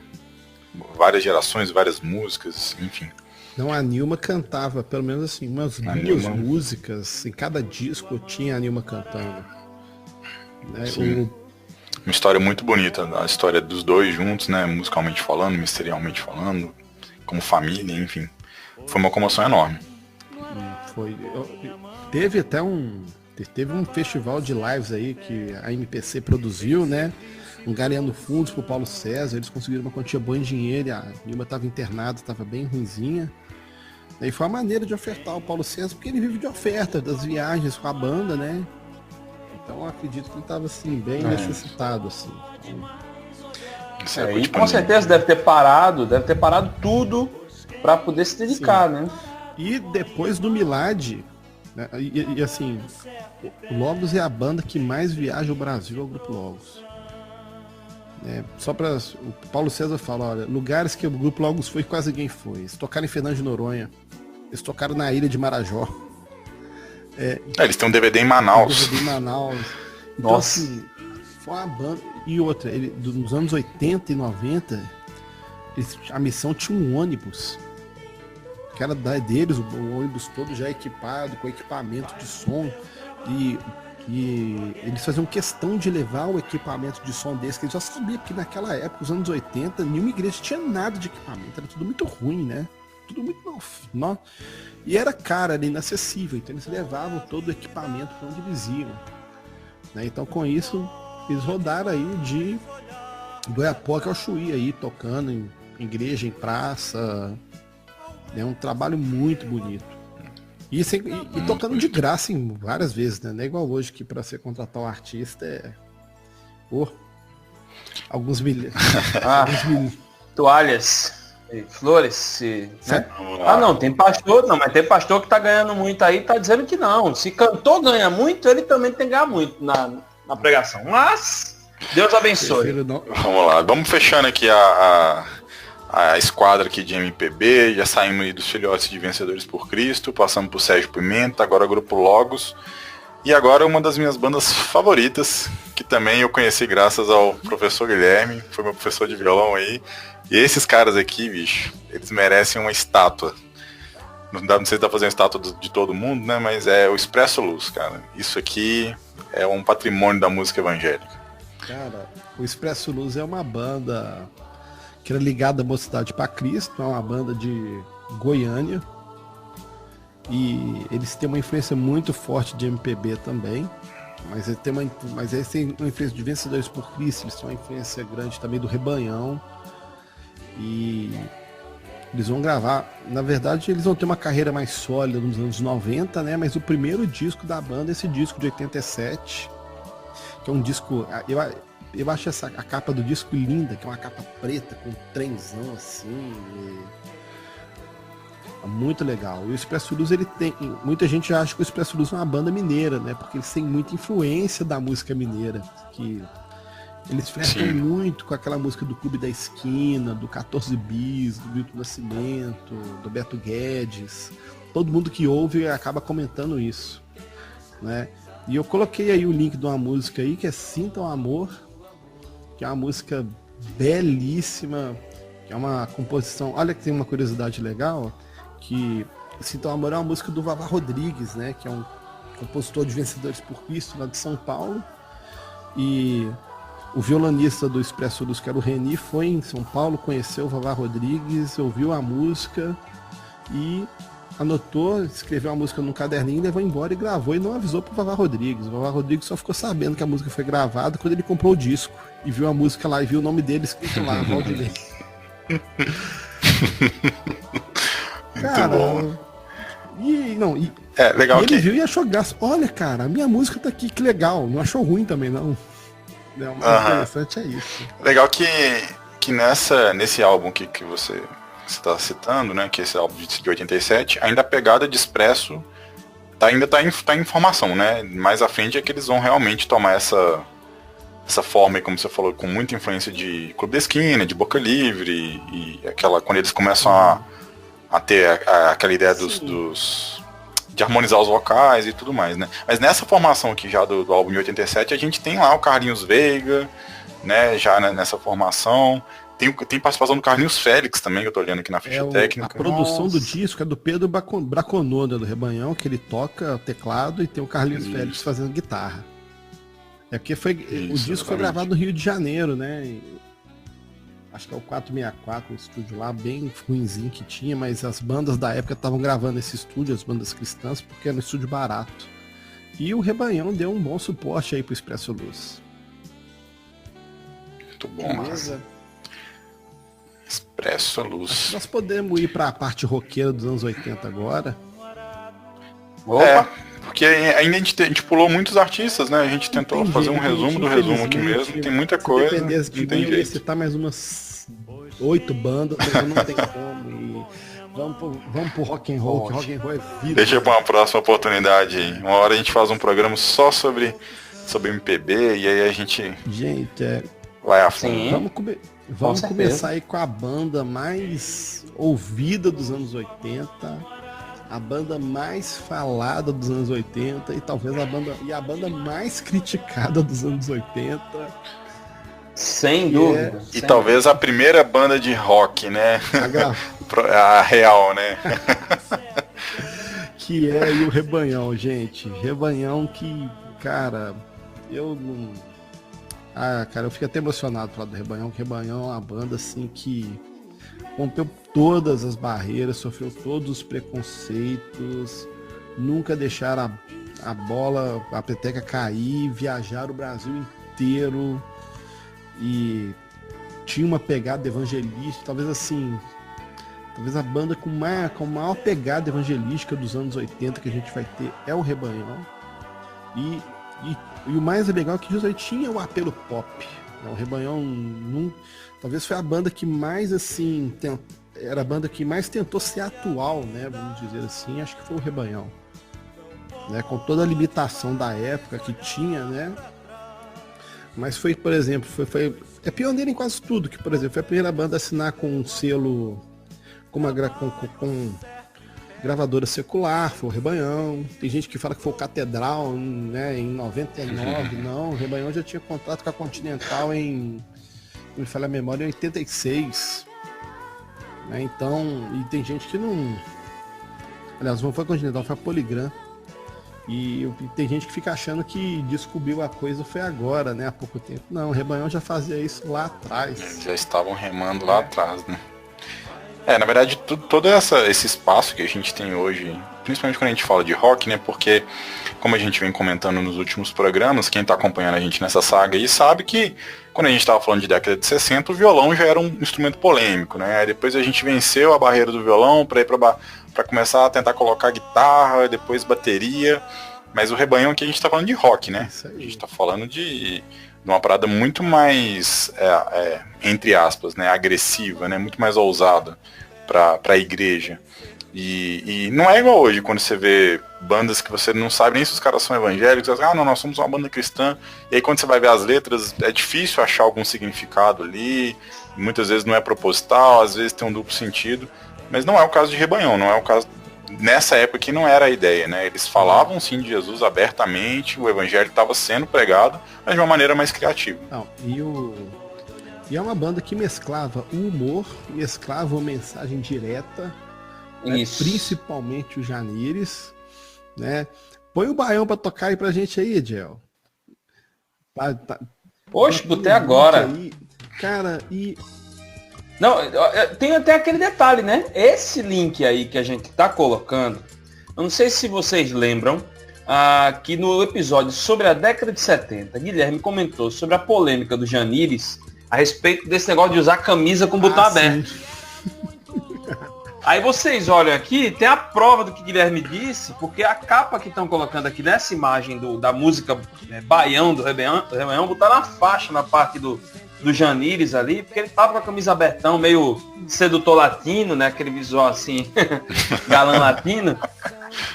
várias gerações, várias músicas, enfim. Não, a Nilma cantava, pelo menos assim, umas duas músicas, em cada disco tinha a Nilma cantando. Né? Uma história muito bonita, a história dos dois juntos, né, musicalmente falando, ministerialmente falando, como família, enfim. Foi uma comoção enorme. Teve até um festival de lives aí que a MPC produziu, né? Angariando fundos pro Paulo César, eles conseguiram uma quantia boa em dinheiro, a Nilma estava internada, estava bem ruinzinha. E foi a maneira de ofertar o Paulo César, porque ele vive de oferta, das viagens com a banda, né? Então eu acredito que ele estava assim, bem necessitado, assim. E com certeza deve ter parado tudo para poder se dedicar, né? E depois do Milad, né? E assim, o Logos é a banda que mais viaja o Brasil, é o Grupo Logos. Só para o Paulo César fala, olha, lugares que o Grupo Logos foi, quase ninguém foi. Eles tocaram em Fernando de Noronha, eles tocaram na ilha de Marajó. Eles têm um DVD em Manaus. Então, nossa, assim, foi uma banda. E outra, nos anos 80 e 90, a missão tinha um ônibus que era deles, o ônibus todo já equipado, com equipamento de som. E eles faziam questão de levar o equipamento de som desse, que eles já sabiam que naquela época, os anos 80, nenhuma igreja tinha nada de equipamento, era tudo muito ruim, né? Tudo muito novo. E era caro, era inacessível, então eles levavam todo o equipamento para onde eles iam. Né? Então com isso, eles rodaram aí de Goiapoque ao Chuí, aí, tocando em igreja, em praça. É um trabalho muito bonito. E tocando de graça várias vezes, né? Não é igual hoje que para você contratar um artista alguns milhões. Toalhas, flores, né? Não, tem pastor, mas tem pastor que tá ganhando muito aí, tá dizendo que não. Se cantor ganha muito, ele também tem que ganhar muito na pregação. Mas Deus abençoe. Vamos lá, vamos fechando aqui a a esquadra aqui de MPB, já saímos aí dos filhotes de Vencedores por Cristo, passamos por Sérgio Pimenta, agora Grupo Logos, e agora uma das minhas bandas favoritas, que também eu conheci graças ao professor Guilherme, foi meu professor de violão aí, e esses caras aqui, bicho, eles merecem uma estátua. Não sei se dá pra fazer uma estátua de todo mundo, né, mas é o Expresso Luz, cara. Isso aqui é um patrimônio da música evangélica. Cara, o Expresso Luz é uma banda que era ligada à Mocidade para Cristo, é uma banda de Goiânia, e eles têm uma influência muito forte de MPB também, mas eles têm uma influência de Vencedores por Cristo, eles têm uma influência grande também do Rebanhão, e eles vão gravar, na verdade eles vão ter uma carreira mais sólida nos anos 90, né, mas o primeiro disco da banda é esse disco de 87, que é um disco, eu acho a capa do disco linda, que é uma capa preta com um trenzão assim, é muito legal. E o Expresso Luz, ele tem, muita gente acha que o Expresso Luz é uma banda mineira, né, porque eles têm muita influência da música mineira, que eles flertam muito com aquela música do Clube da Esquina, do 14 Bis, do Milton Nascimento, do Beto Guedes. Todo mundo que ouve acaba comentando isso, né? E eu coloquei aí o link de uma música aí que é Sinta o Amor, que é uma música belíssima, que é uma composição. Olha que tem uma curiosidade legal, que Sinta o Amor é uma música do Vavá Rodrigues, né? Que é um compositor de Vencedores por Cristo, lá de São Paulo. E o violonista do Expresso Luz, que era o Reni, foi em São Paulo, conheceu o Vavá Rodrigues, ouviu a música e anotou, escreveu a música num caderninho, levou embora e gravou e não avisou pro Vavá Rodrigues. O Vavá Rodrigues só ficou sabendo que a música foi gravada quando ele comprou o disco e viu a música lá e viu o nome dele escrito lá, Valdir. Cara, bom. Legal ele viu e achou graça. Olha, cara, a minha música tá aqui, que legal. Não achou ruim também, não. O mais interessante é isso. Legal que nesse álbum que você está citando, né, que esse álbum de 87, ainda a pegada de Expresso ainda tá em formação, né? Mais à frente é que eles vão realmente tomar essa forma, como você falou, com muita influência de Clube da Esquina, de Boca Livre, e aquela, quando eles começam a ter aquela ideia de harmonizar os vocais e tudo mais, né? Mas nessa formação aqui já do álbum de 87, a gente tem lá o Carlinhos Veiga, né, já nessa formação. Tem participação do Carlinhos Félix também, que eu tô olhando aqui na ficha técnica. A produção do disco é do Pedro Braconona, do Rebanhão, que ele toca teclado, e tem o Carlinhos Félix fazendo guitarra. É porque o disco foi gravado no Rio de Janeiro, né? Acho que é o 464, um estúdio lá bem ruinzinho que tinha, mas as bandas da época estavam gravando nesse estúdio, as bandas cristãs, porque era um estúdio barato. E o Rebanhão deu um bom suporte aí pro Expresso Luz. Muito bom, beleza. Expresso Luz. Nós podemos ir para a parte roqueira dos anos 80 agora. Opa! Porque ainda a gente pulou muitos artistas, né? A gente tentou fazer um resumo do resumo aqui mesmo. Tem muita coisa. Não tem jeito. Eu ia citar mais umas 8 bandas, mas eu não tenho como. E vamos pro rock and roll, que rock and roll é vida. Deixa para uma próxima oportunidade. Uma hora a gente faz um programa só sobre MPB e aí a gente vai a fundo. Vamos começar aí com a banda mais ouvida dos anos 80, a banda mais falada dos anos 80 e talvez a banda mais criticada dos anos 80. Sem dúvida. E talvez a primeira banda de rock, né? A real, né? Que é o Rebanhão, gente. Rebanhão que, cara, eu fico até emocionado falar do Rebanhão, que Rebanhão é uma banda assim que rompeu todas as barreiras, sofreu todos os preconceitos, nunca deixaram a peteca cair, viajaram o Brasil inteiro e tinha uma pegada evangelística, talvez a banda com maior pegada evangelística dos anos 80 que a gente vai ter é o Rebanhão. E o mais legal é que José tinha o apelo pop. O Rebanhão talvez foi a banda que mais era a banda que mais tentou ser atual, né? Vamos dizer assim, acho que foi o Rebanhão. Né? Com toda a limitação da época que tinha, né? Mas foi, por exemplo, é pioneiro em quase tudo, que, por exemplo, foi a primeira banda a assinar com um selo, com gravadora secular, foi o Rebanhão. Tem gente que fala que foi o Catedral, né, em 99, não, o Rebanhão já tinha contrato com a Continental me falha a memória, em 86. Né, então, e tem gente que não... Aliás, não foi a Continental, foi a Polygram. E tem gente que fica achando que descobriu a coisa foi agora, né? Há pouco tempo. Não, o Rebanhão já fazia isso lá atrás. Eles já estavam remando lá atrás, né? Na verdade, todo esse espaço que a gente tem hoje, principalmente quando a gente fala de rock, né? Porque, como a gente vem comentando nos últimos programas, quem tá acompanhando a gente nessa saga aí sabe que quando a gente tava falando de década de 60, o violão já era um instrumento polêmico, né? Aí depois a gente venceu a barreira do violão para ir para começar a tentar colocar guitarra, depois bateria. Mas o Rebanhão aqui a gente tá falando de rock, né? A gente tá falando de uma parada muito mais, entre aspas, né, agressiva, né? Muito mais ousada para a igreja. E não é igual hoje, quando você vê bandas que você não sabe nem se os caras são evangélicos, você diz, não, nós somos uma banda cristã. E aí quando você vai ver as letras, é difícil achar algum significado ali. Muitas vezes não é proposital, às vezes tem um duplo sentido. Mas não é o caso de Rebanhão, não é o caso... Nessa época que não era a ideia, né? Eles falavam sim de Jesus abertamente, o evangelho estava sendo pregado, mas de uma maneira mais criativa. Não, e é uma banda que mesclava o humor, mesclava uma mensagem direta, né? Principalmente o Janires, né? Põe o Baião pra tocar aí pra gente aí, Ediel. Poxa, botei agora. Aí. Cara, e... Não, tem até aquele detalhe, né? Esse link aí que a gente tá colocando, eu não sei se vocês lembram, que no episódio sobre a década de 70, Guilherme comentou sobre a polêmica do Janires a respeito desse negócio de usar camisa com botão aberto. Aí vocês olham aqui, tem a prova do que Guilherme disse, porque a capa que estão colocando aqui nessa imagem da música Baião do Rebanhão, botaram uma faixa na parte do Janires ali, porque ele tava com a camisa abertão, meio sedutor latino, né? Aquele visual assim, galã latino.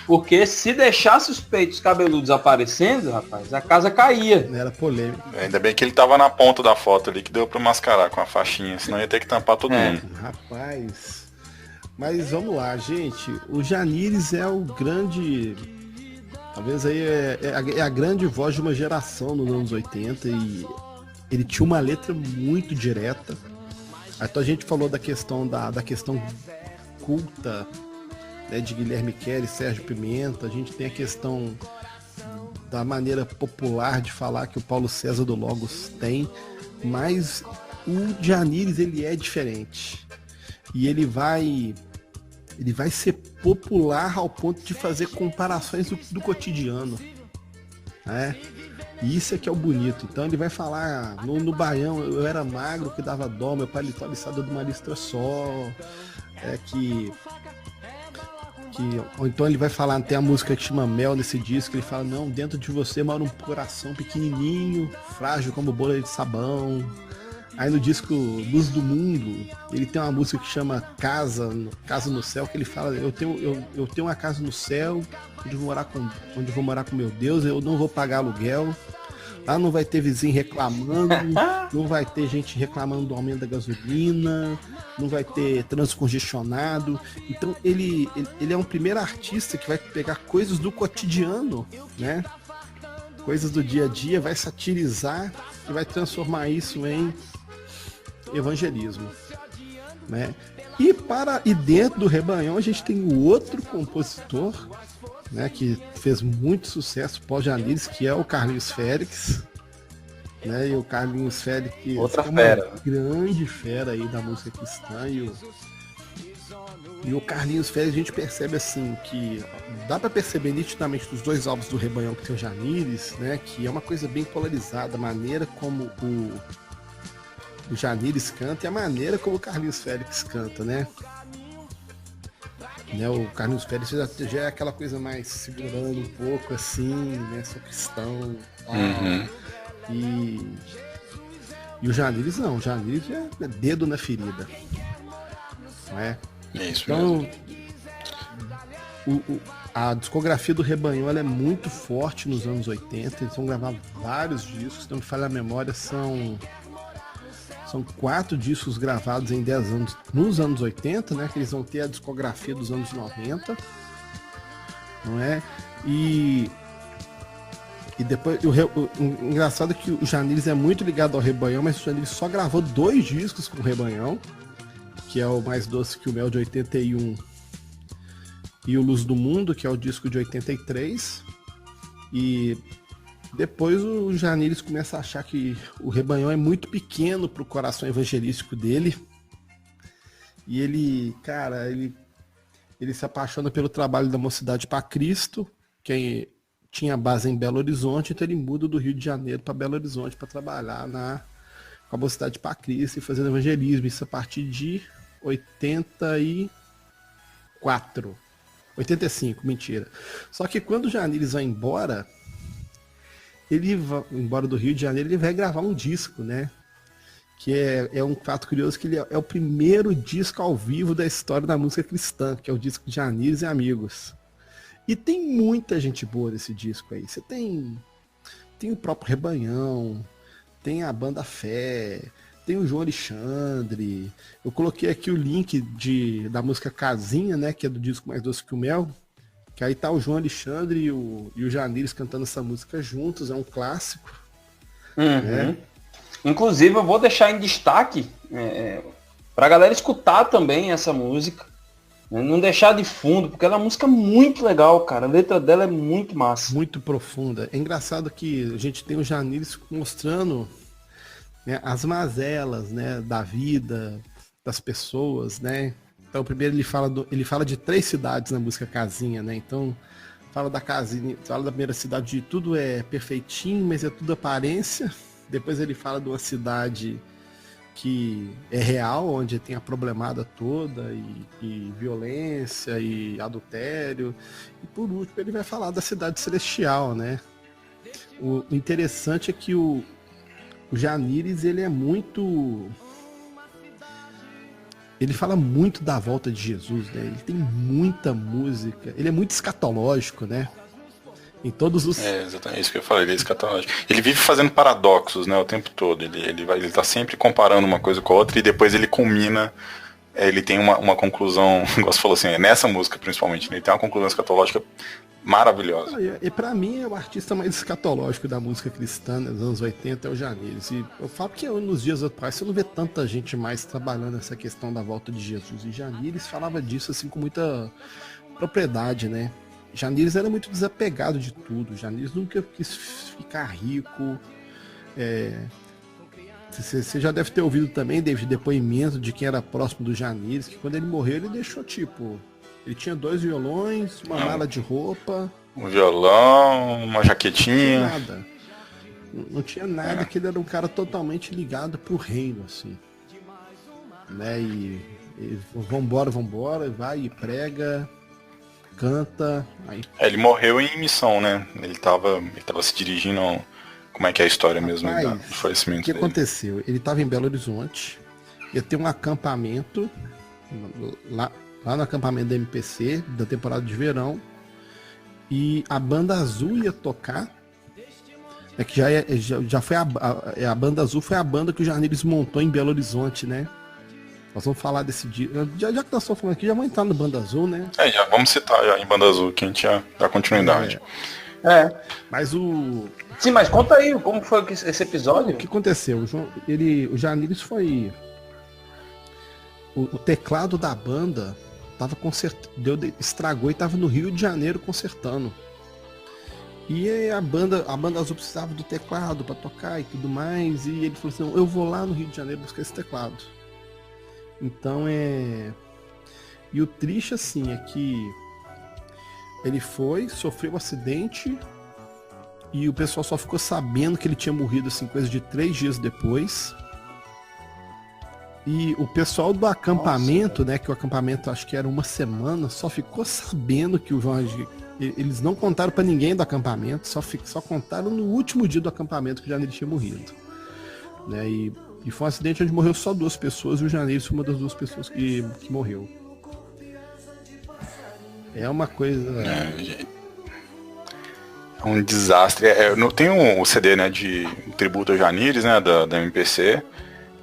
Porque se deixasse os peitos cabeludos aparecendo, rapaz, a casa caía. Era polêmico. Ainda bem que ele tava na ponta da foto ali, que deu pra mascarar com a faixinha, senão ia ter que tampar todo mundo. Rapaz, mas vamos lá, gente. O Janires é o grande... Talvez aí é a grande voz de uma geração nos anos 80 e... Ele tinha uma letra muito direta. Então a gente falou da questão da questão culta, né, de Guilherme Quer e Sérgio Pimenta. A gente tem a questão da maneira popular de falar que o Paulo César do Logos tem. Mas o Janires, ele é diferente. E ele vai ser popular ao ponto de fazer comparações do cotidiano, né? E isso é que é o bonito. Então ele vai falar no Baião, eu era magro que dava dó, meu paletó aliçado de uma listra só. Ou então ele vai falar, tem a música que chama Mel nesse disco, ele fala, não, dentro de você mora um coração pequenininho, frágil como bolha de sabão. Aí no disco Luz do Mundo, ele tem uma música que chama Casa no Céu, que ele fala, eu tenho uma casa no céu, onde eu vou morar com meu Deus, eu não vou pagar aluguel. Lá não vai ter vizinho reclamando, não vai ter gente reclamando do aumento da gasolina, não vai ter trânsito congestionado. Então ele é um primeiro artista que vai pegar coisas do cotidiano, né? Coisas do dia a dia, vai satirizar e vai transformar isso em evangelismo, né? E dentro do Rebanhão a gente tem o outro compositor, né, que fez muito sucesso pós-Janires, que é o Carlinhos Félix, né? E o Carlinhos Félix outra é fera, uma grande fera aí da música cristã, e o Carlinhos Félix a gente percebe assim que dá para perceber nitidamente dos dois álbuns do Rebanhão que tem o Janires, né, que é uma coisa bem polarizada, a maneira como o Janires canta e a maneira como o Carlinhos Félix canta, né? O Carlinhos Félix já é aquela coisa mais segurando um pouco assim, né? Sou cristão. E o Janires não, o Janires é dedo na ferida. Não é? É isso então, mesmo. a discografia do Rebanhão ela é muito forte nos anos 80. Eles vão gravar vários discos, se não me falha a memória, são 4 discos gravados em 10 anos nos anos 80, né? Que eles vão ter a discografia dos anos 90, não é? E depois, o engraçado é que o Janiris é muito ligado ao Rebanhão, mas o Janiris só gravou 2 discos com o Rebanhão, que é o Mais Doce que o Mel de 81 e o Luz do Mundo, que é o disco de 83. E depois o Janiris começa a achar que o Rebanhão é muito pequeno para o coração evangelístico dele. E ele se apaixona pelo trabalho da Mocidade para Cristo, que tinha base em Belo Horizonte, então ele muda do Rio de Janeiro para Belo Horizonte para trabalhar com a Mocidade para Cristo e fazendo evangelismo. Isso a partir de 85, mentira. Só que quando o Janiris vai embora, ele vai embora do Rio de Janeiro, ele vai gravar um disco, né? Que é um fato curioso, que ele é o primeiro disco ao vivo da história da música cristã, que é o disco de Janiris e Amigos. E tem muita gente boa nesse disco aí. Você tem o próprio Rebanhão, tem a Banda Fé, tem o João Alexandre. Eu coloquei aqui o link da música Casinha, né, que é do disco Mais Doce que o Mel, que aí tá o João Alexandre e o Janiris cantando essa música juntos, é um clássico. Né? Inclusive eu vou deixar em destaque pra galera escutar também essa música. Não deixar de fundo, porque ela é uma música muito legal, cara. A letra dela é muito massa. Muito profunda. É engraçado que a gente tem o Janiris mostrando, né, as mazelas, né, da vida, das pessoas, né? Então, primeiro ele fala de 3 cidades na música Casinha, né? Então, fala da casinha, fala da primeira cidade de tudo é perfeitinho, mas é tudo aparência. Depois ele fala de uma cidade que é real, onde tem a problemada toda, e violência, e adultério. E por último ele vai falar da cidade celestial, né? O interessante é que o Janiris, ele é muito... Ele fala muito da volta de Jesus, né? Ele tem muita música, ele é muito escatológico, né? Em todos os... É exatamente isso que eu falei, ele é escatológico. Ele vive fazendo paradoxos, né, o tempo todo. Ele tá sempre comparando uma coisa com a outra e depois ele culmina, ele tem uma conclusão, igual você falou assim, nessa música principalmente, né, ele tem uma conclusão escatológica maravilhosa. E pra mim é o artista mais escatológico da música cristã, né, dos anos 80 é o Janiris. E eu falo que nos dias atuais você não vê tanta gente mais trabalhando essa questão da volta de Jesus. E Janiris falava disso assim com muita propriedade, né? Janiris era muito desapegado de tudo. Janiris nunca quis ficar rico. Você já deve ter ouvido também, David, depoimento de quem era próximo do Janiris, que quando ele morreu ele deixou ele tinha 2 violões, uma mala de roupa, um violão, uma jaquetinha. Não tinha nada, que ele era um cara totalmente ligado pro reino, assim, né? E vambora, vai e prega, canta. Aí... ele morreu em missão, né? Ele tava se dirigindo. Como é que é a história mesmo do falecimento dele? O que dele? aconteceu? Ele tava em Belo Horizonte, ia ter um acampamento lá no acampamento da MPC, da temporada de verão, e a Banda Azul ia tocar, que já foi a Banda Azul foi a banda que o Janiris montou em Belo Horizonte, né? Nós vamos falar desse dia. Já que nós estamos falando aqui, já vamos entrar no Banda Azul, né? Já vamos citar já em Banda Azul, que a gente já dá continuidade. Mas Sim, mas conta aí como foi esse episódio. O que aconteceu? O Janiris foi... O teclado da banda tava estragou e tava no Rio de Janeiro consertando. E a banda Azul precisava do teclado para tocar e tudo mais. E ele falou assim, eu vou lá no Rio de Janeiro buscar esse teclado. Então E o triste assim é que ele sofreu um acidente e o pessoal só ficou sabendo que ele tinha morrido assim, coisa de 3 dias depois. E o pessoal do acampamento, né, que o acampamento acho que era uma semana, só ficou sabendo que o Jorge... Eles não contaram pra ninguém do acampamento, só contaram no último dia do acampamento que o Janiris tinha morrido. Né, e foi um acidente onde morreu só 2 pessoas e o Janiris foi uma das 2 pessoas que morreu. É uma coisa... É um desastre. Tem um CD, né, de tributo ao Janires, né, da MPC,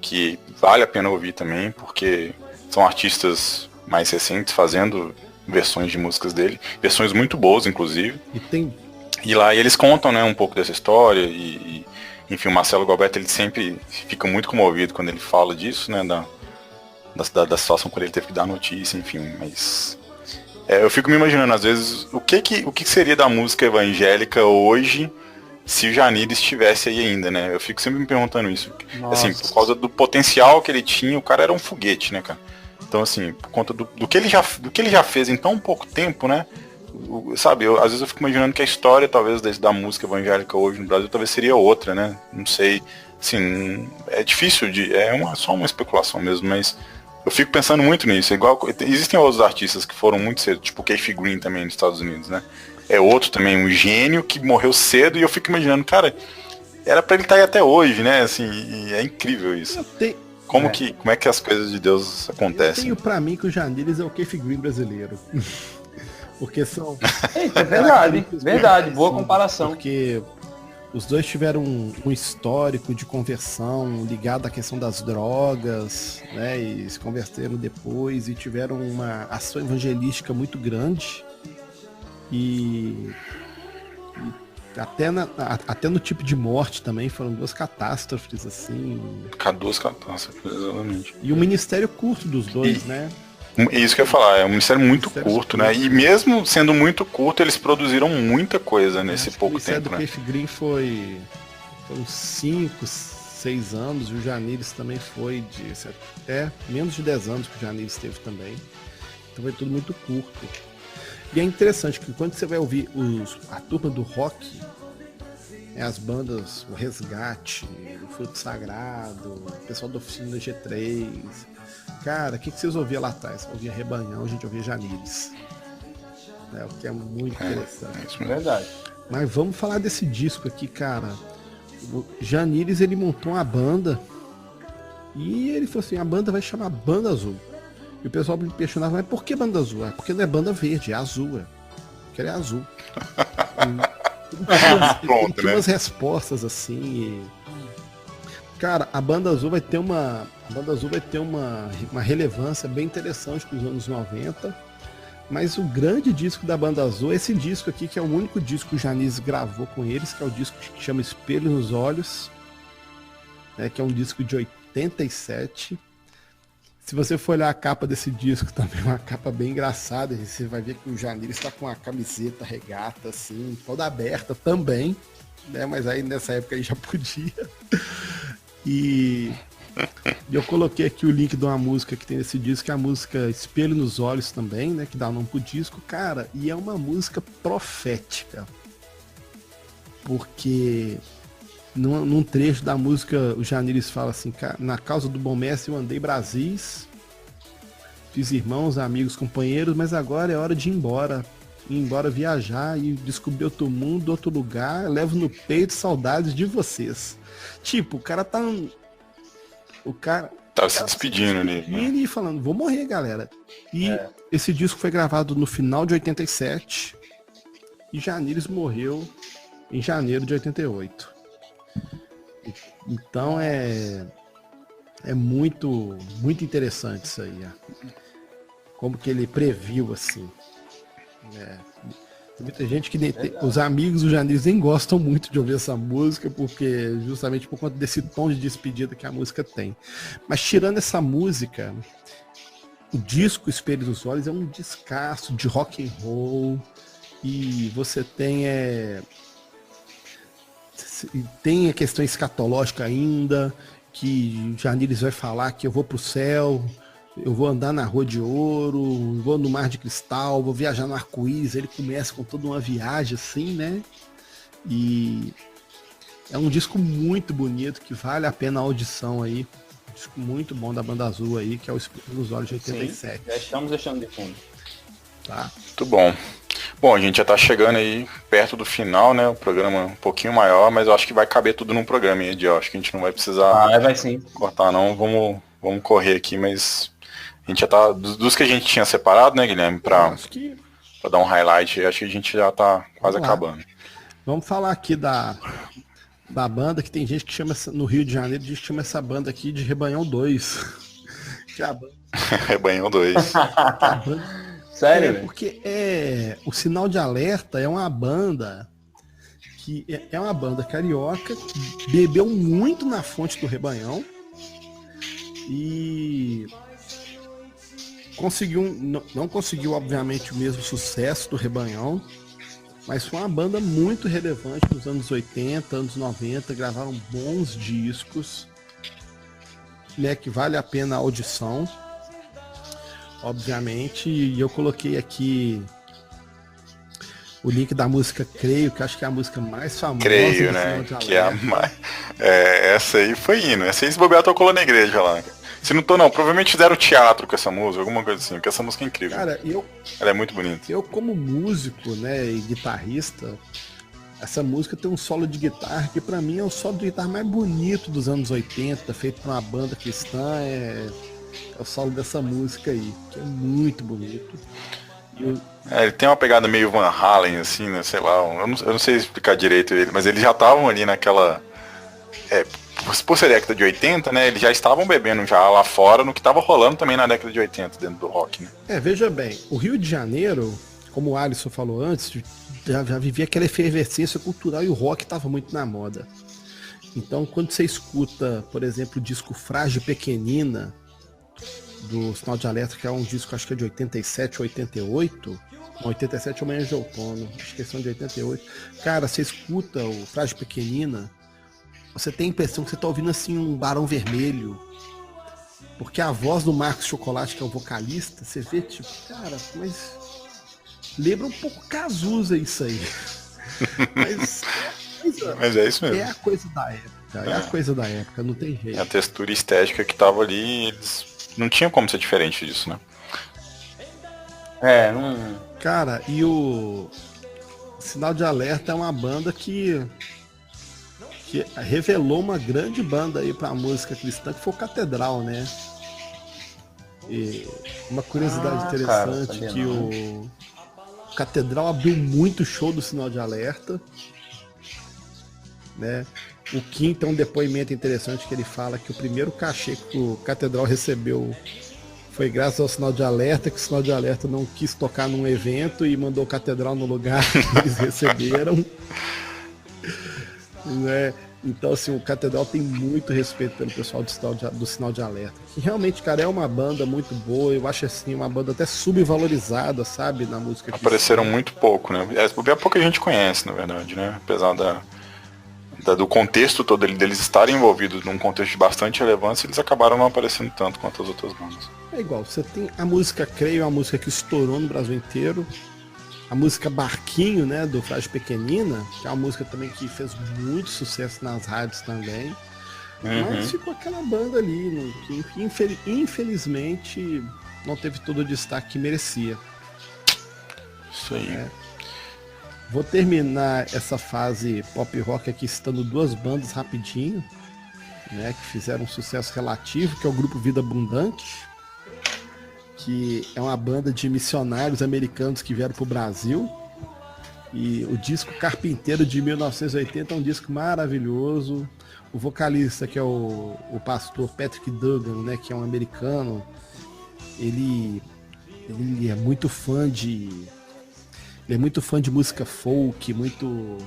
que vale a pena ouvir também, porque são artistas mais recentes fazendo versões de músicas dele, versões muito boas, inclusive. E lá eles contam, né, um pouco dessa história enfim, o Marcelo Galberto, ele sempre fica muito comovido quando ele fala disso, né, da situação quando ele teve que dar notícia, enfim, mas eu fico me imaginando às vezes o que seria da música evangélica hoje se o Janires estivesse aí ainda, né? Eu fico sempre me perguntando isso. Nossa. Assim, por causa do potencial que ele tinha, o cara era um foguete, né, cara? Então, assim, por conta do que ele já fez em tão pouco tempo, né? Sabe, às vezes eu fico imaginando que a história, talvez, da música evangélica hoje no Brasil, talvez seria outra, né? Não sei, assim, é difícil só uma especulação mesmo, mas eu fico pensando muito nisso. Existem outros artistas que foram muito cedo, tipo o Keith Green também nos Estados Unidos, né? É outro também, um gênio que morreu cedo, e eu fico imaginando, cara, era pra ele estar aí até hoje, né? Assim, e é incrível isso. Como é que as coisas de Deus acontecem? Eu tenho pra mim que o Janires é o Keith Green brasileiro. Porque são... É verdade, boa comparação. Porque os dois tiveram um histórico de conversão ligado à questão das drogas, né? E se converteram depois e tiveram uma ação evangelística muito grande. E até no tipo de morte também foram duas catástrofes, assim. Duas catástrofes, exatamente. E o ministério curto dos dois, né? Isso que eu ia falar, é um ministério muito curto, né? E mesmo sendo muito curto, eles produziram muita coisa nesse pouco tempo, né? O Keith Green foi uns 5, 6 anos, e o Janires também foi até menos de 10 anos que o Janires teve também. Então foi tudo muito curto. E é interessante que quando você vai ouvir a turma do rock, as bandas, o Resgate, o Fruto Sagrado, o pessoal da Oficina G3, cara, o que vocês ouviam lá atrás? Eu ouvia Rebanhão, a gente ouvia Janires. O que é muito interessante. Isso é verdade. Mas vamos falar desse disco aqui, cara. O Janires, ele montou uma banda e ele falou assim, a banda vai chamar Banda Azul. E o pessoal me questionava, mas por que Banda Azul? Porque não é banda verde, é azul. Porque ele é azul. Ele tinha umas respostas assim. Cara, a Banda Azul vai ter uma relevância bem interessante nos anos 90. Mas o grande disco da Banda Azul é esse disco aqui, que é o único disco que o Janires gravou com eles, que é o disco que chama Espelho nos Olhos, né, que é um disco de 87. Se você for olhar a capa desse disco, também é uma capa bem engraçada. Você vai ver que o Janires está com a camiseta regata, assim, toda aberta também, né? Mas aí nessa época ele já podia. E eu coloquei aqui o link de uma música que tem nesse disco, que é a música Espelho nos Olhos também, né? Que dá o nome pro disco, cara. E é uma música profética. Porque num trecho da música, o Janires fala assim, na causa do bom mestre eu andei Brasis, fiz irmãos, amigos, companheiros, mas agora é hora de ir embora viajar e descobrir outro mundo, outro lugar, levo no peito saudades de vocês. Tipo, o cara tá se despedindo ali. E falando, vou morrer, galera. E esse disco foi gravado no final de 87 e Janires morreu em janeiro de 88. Então é muito, muito interessante isso aí. Como que ele previu, assim. Tem muita gente que os amigos do Janires nem gostam muito de ouvir essa música, porque justamente por conta desse tom de despedida que a música tem. Mas tirando essa música, o disco Espelho dos Olhos é um descasso de rock and roll, e você tem a questão escatológica ainda, que Janires vai falar que eu vou pro céu, eu vou andar na Rua de Ouro, vou no Mar de Cristal, vou viajar no Arco-Íris. Ele começa com toda uma viagem assim, né? E é um disco muito bonito, que vale a pena a audição aí. Um disco muito bom da Banda Azul aí, que é o Espelho dos Olhos de 87. Sim, já estamos deixando de fundo. Tá? Muito bom. Bom, a gente já tá chegando aí perto do final, né? O programa é um pouquinho maior, mas eu acho que vai caber tudo num programa, hein, Ediel? Acho que a gente não vai precisar vai sim. cortar, não. Vamos correr aqui, mas a gente já tá... Dos que a gente tinha separado, né, Guilherme? Pra pra dar um highlight. Acho que a gente já tá quase acabando. Vamos falar aqui da banda, que tem gente que chama, no Rio de Janeiro, a gente chama essa banda aqui de Rebanhão 2. Que é a banda... Rebanhão 2. Sério? Porque o Sinal de Alerta é uma banda que é uma banda carioca que bebeu muito na fonte do Rebanhão e não conseguiu, obviamente, o mesmo sucesso do Rebanhão, mas foi uma banda muito relevante nos anos 80, anos 90, gravaram bons discos, né, que vale a pena a audição, obviamente, e eu coloquei aqui o link da música Creio, que acho que é a música mais famosa. Creio, né? Que é a mais... essa aí foi hino. Essa aí se bobear tocou lá na igreja lá. Se não tô, não, provavelmente fizeram teatro com essa música, alguma coisa assim, porque essa música é incrível. Cara, ela é muito bonita. Eu, como músico, né, e guitarrista, essa música tem um solo de guitarra que pra mim é o solo de guitarra mais bonito dos anos 80, feito por uma banda cristã, é o solo dessa música aí, que é muito bonito. Ele tem uma pegada meio Van Halen, assim, né, sei lá, eu não sei explicar direito ele, mas eles já estavam ali naquela... por ser década de 80, né, eles já estavam bebendo já lá fora no que estava rolando também na década de 80 dentro do rock, né? Veja bem, o Rio de Janeiro, como o Alisson falou antes, já vivia aquela efervescência cultural e o rock estava muito na moda. Então, quando você escuta, por exemplo, o disco Frágil Pequenina, do Sinal de Alerta, que é um disco, acho que é de 87 ou 88, não, 87 é o Manhã de Outono, acho que são de 88. Cara, você escuta o Frágil Pequenina, você tem a impressão que você tá ouvindo assim um Barão Vermelho, porque a voz do Marcos Chocolate, que é o vocalista, você vê tipo, cara, mas lembra um pouco Cazuza isso aí. Mas é isso mesmo. É a coisa da época, a coisa da época, não tem jeito. A textura estética que tava ali, eles não tinha como ser diferente disso, né? Cara, e o Sinal de Alerta é uma banda que revelou uma grande banda aí pra música cristã, que foi o Catedral, né? E uma curiosidade interessante, que o Catedral abriu muito show do Sinal de Alerta, né? O Kim tem um depoimento interessante que ele fala que o primeiro cachê que o Catedral recebeu foi graças ao Sinal de Alerta, que o Sinal de Alerta não quis tocar num evento e mandou o Catedral no lugar que eles receberam. Né? Então, assim, o Catedral tem muito respeito pelo pessoal do Sinal de Alerta. Que realmente, cara, é uma banda muito boa. Eu acho, assim, uma banda até subvalorizada, sabe, na música. Apareceram muito pouco, né? Pouca gente conhece, na verdade, né? Apesar do contexto todo deles estarem envolvidos num contexto de bastante relevância, eles acabaram não aparecendo tanto quanto as outras bandas. É igual, você tem a música Creio, é uma música que estourou no Brasil inteiro. A música Barquinho, né, do Frágil Pequenina, que é uma música também que fez muito sucesso nas rádios também. Mas ficou aquela banda ali, que infelizmente não teve todo o destaque que merecia. Isso aí. Vou terminar essa fase pop rock aqui citando duas bandas rapidinho, né, que fizeram um sucesso relativo, que é o grupo Vida Abundante, que é uma banda de missionários americanos que vieram para o Brasil. E o disco Carpinteiro de 1980 é um disco maravilhoso. O vocalista, que é o pastor Patrick Dugan, né, que é um americano, ele é muito fã de... Ele é muito fã de música folk, muito...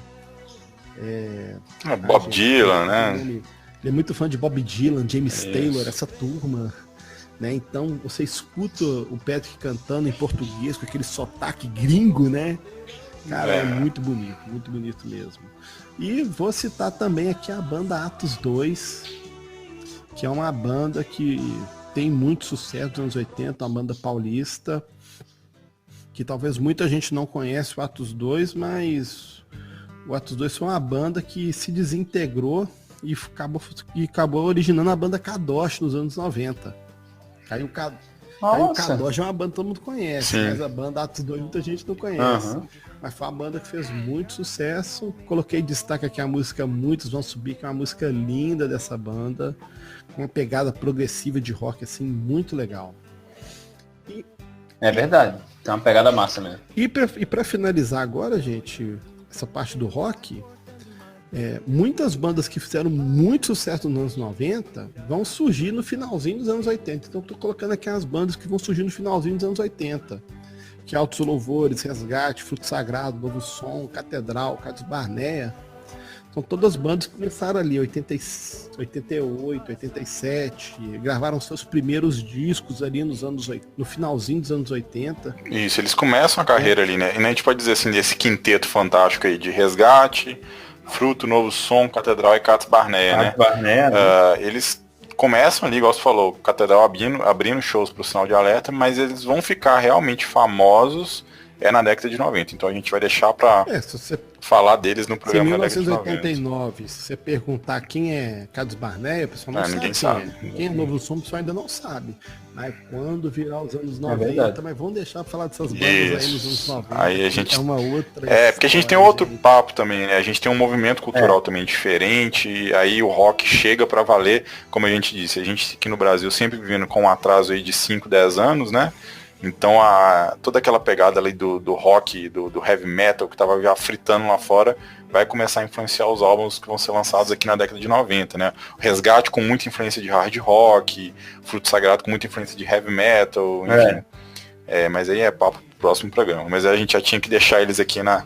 Bob Dylan, né? Ele é muito fã de Bob Dylan, James Taylor, essa turma. Né? Então você escuta o Patrick cantando em português com aquele sotaque gringo, né? Cara, é muito bonito mesmo. E vou citar também aqui a banda Atos 2, que é uma banda que tem muito sucesso nos anos 80, uma banda paulista, que talvez muita gente não conhece o Atos 2, mas o Atos 2 foi uma banda que se desintegrou e acabou originando a banda Kadosh nos anos 90. Aí o Kadosh é uma banda que todo mundo conhece, mas a banda Atos 2 muita gente não conhece. Mas foi uma banda que fez muito sucesso. Coloquei em destaque aqui a música Muitos Vão Subir, que é uma música linda dessa banda, com uma pegada progressiva de rock assim muito legal. É verdade. Tem uma pegada massa mesmo. E pra finalizar agora, gente, essa parte do rock, muitas bandas que fizeram muito sucesso nos anos 90 vão surgir no finalzinho dos anos 80. Então eu tô colocando aqui as bandas que vão surgir no finalzinho dos anos 80. Que é Altos Louvores, Resgate, Fruto Sagrado, Novo Som, Catedral, Carlos Barneia. São todas bandas que começaram ali, 88, 87, gravaram seus primeiros discos ali no finalzinho dos anos 80. Isso, eles começam a carreira ali, né? E a gente pode dizer assim, desse quinteto fantástico aí de Resgate, Fruto, Novo Som, Catedral e Carlos Barneia, né? Barneia, né? Eles começam ali, igual você falou, Catedral abrindo shows pro Sinal de Alerta, mas eles vão ficar realmente famosos na década de 90. Então a gente vai deixar pra falar deles no programa da década de 90. Em 1989, se você perguntar quem é Carlos Barneia, o pessoal não sabe. Ninguém sabe. Quem é Novo Som, o pessoal ainda não sabe. Mas quando virar os anos 90, mas vamos deixar pra falar dessas bandas aí nos anos 90. Aí a gente... É uma outra... porque a gente tem outro papo também, né? A gente tem um movimento cultural também diferente, e aí o rock chega pra valer, como a gente disse, a gente aqui no Brasil sempre vivendo com um atraso aí de 5, 10 anos, né? Então toda aquela pegada ali do rock, do heavy metal que tava já fritando lá fora, vai começar a influenciar os álbuns que vão ser lançados aqui na década de 90, né? O Resgate com muita influência de hard rock, Fruto Sagrado com muita influência de heavy metal, enfim. Mas aí é papo pro próximo programa. Mas a gente já tinha que deixar eles aqui na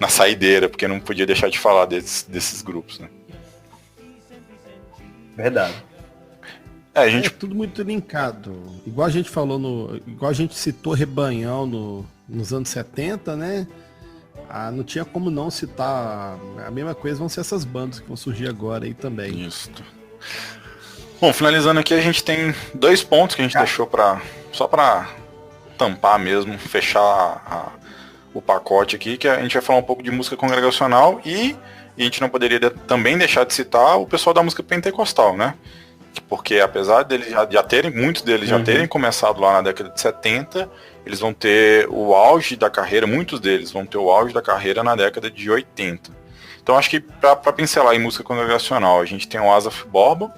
saideira, porque não podia deixar de falar desses grupos, né? Verdade. É tudo muito linkado. Igual a gente falou igual a gente citou Rebanhão nos anos 70, né? Não tinha como não citar. A mesma coisa vão ser essas bandas que vão surgir agora aí também. Isso. Bom, finalizando aqui, a gente tem 2 pontos que a gente deixou só pra tampar mesmo, fechar o pacote aqui, que a gente vai falar um pouco de música congregacional e a gente não poderia também deixar de citar o pessoal da música pentecostal, né? Porque apesar deles muitos deles já terem começado lá na década de 70, eles vão ter o auge da carreira, muitos deles vão ter o auge da carreira na década de 80. Então acho que para pincelar em música congregacional, a gente tem o Asaf Borba,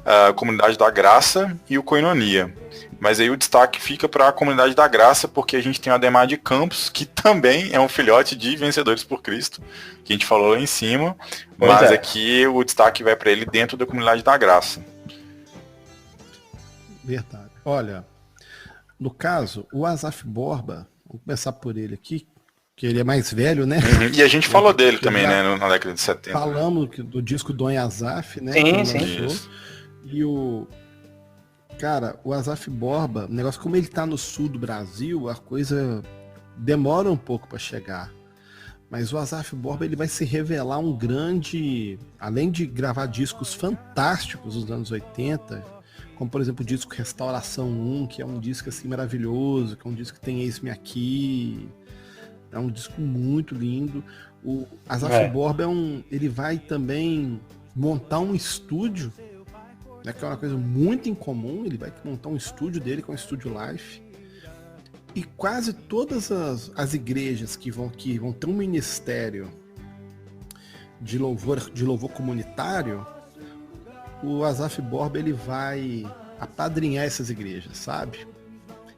a Comunidade da Graça e o Koinonia. Mas aí o destaque fica para a Comunidade da Graça, porque a gente tem o Ademar de Campos, que também é um filhote de Vencedores por Cristo, que a gente falou lá em cima, mas aqui o destaque vai para ele dentro da Comunidade da Graça. Verdade. Olha, no caso, o Asaf Borba, vamos começar por ele aqui, que ele é mais velho, né? E a gente falou dele também, né, na década de 70. Falamos do disco Dom Asaf, né? Sim. E o Asaf Borba, o negócio, como ele tá no sul do Brasil, a coisa demora um pouco para chegar. Mas o Asaf Borba, ele vai se revelar um grande, além de gravar discos fantásticos dos anos 80, como por exemplo o disco Restauração 1, que é um disco assim maravilhoso, que é um disco que tem Eis-me Aqui, é um disco muito lindo. O Asaf Borba ele vai também montar um estúdio, né, que é uma coisa muito incomum. Ele vai montar um estúdio dele, que é um estúdio Life, e quase todas as igrejas que vão ter um ministério de louvor comunitário, o Asaf Borba ele vai apadrinhar essas igrejas, sabe?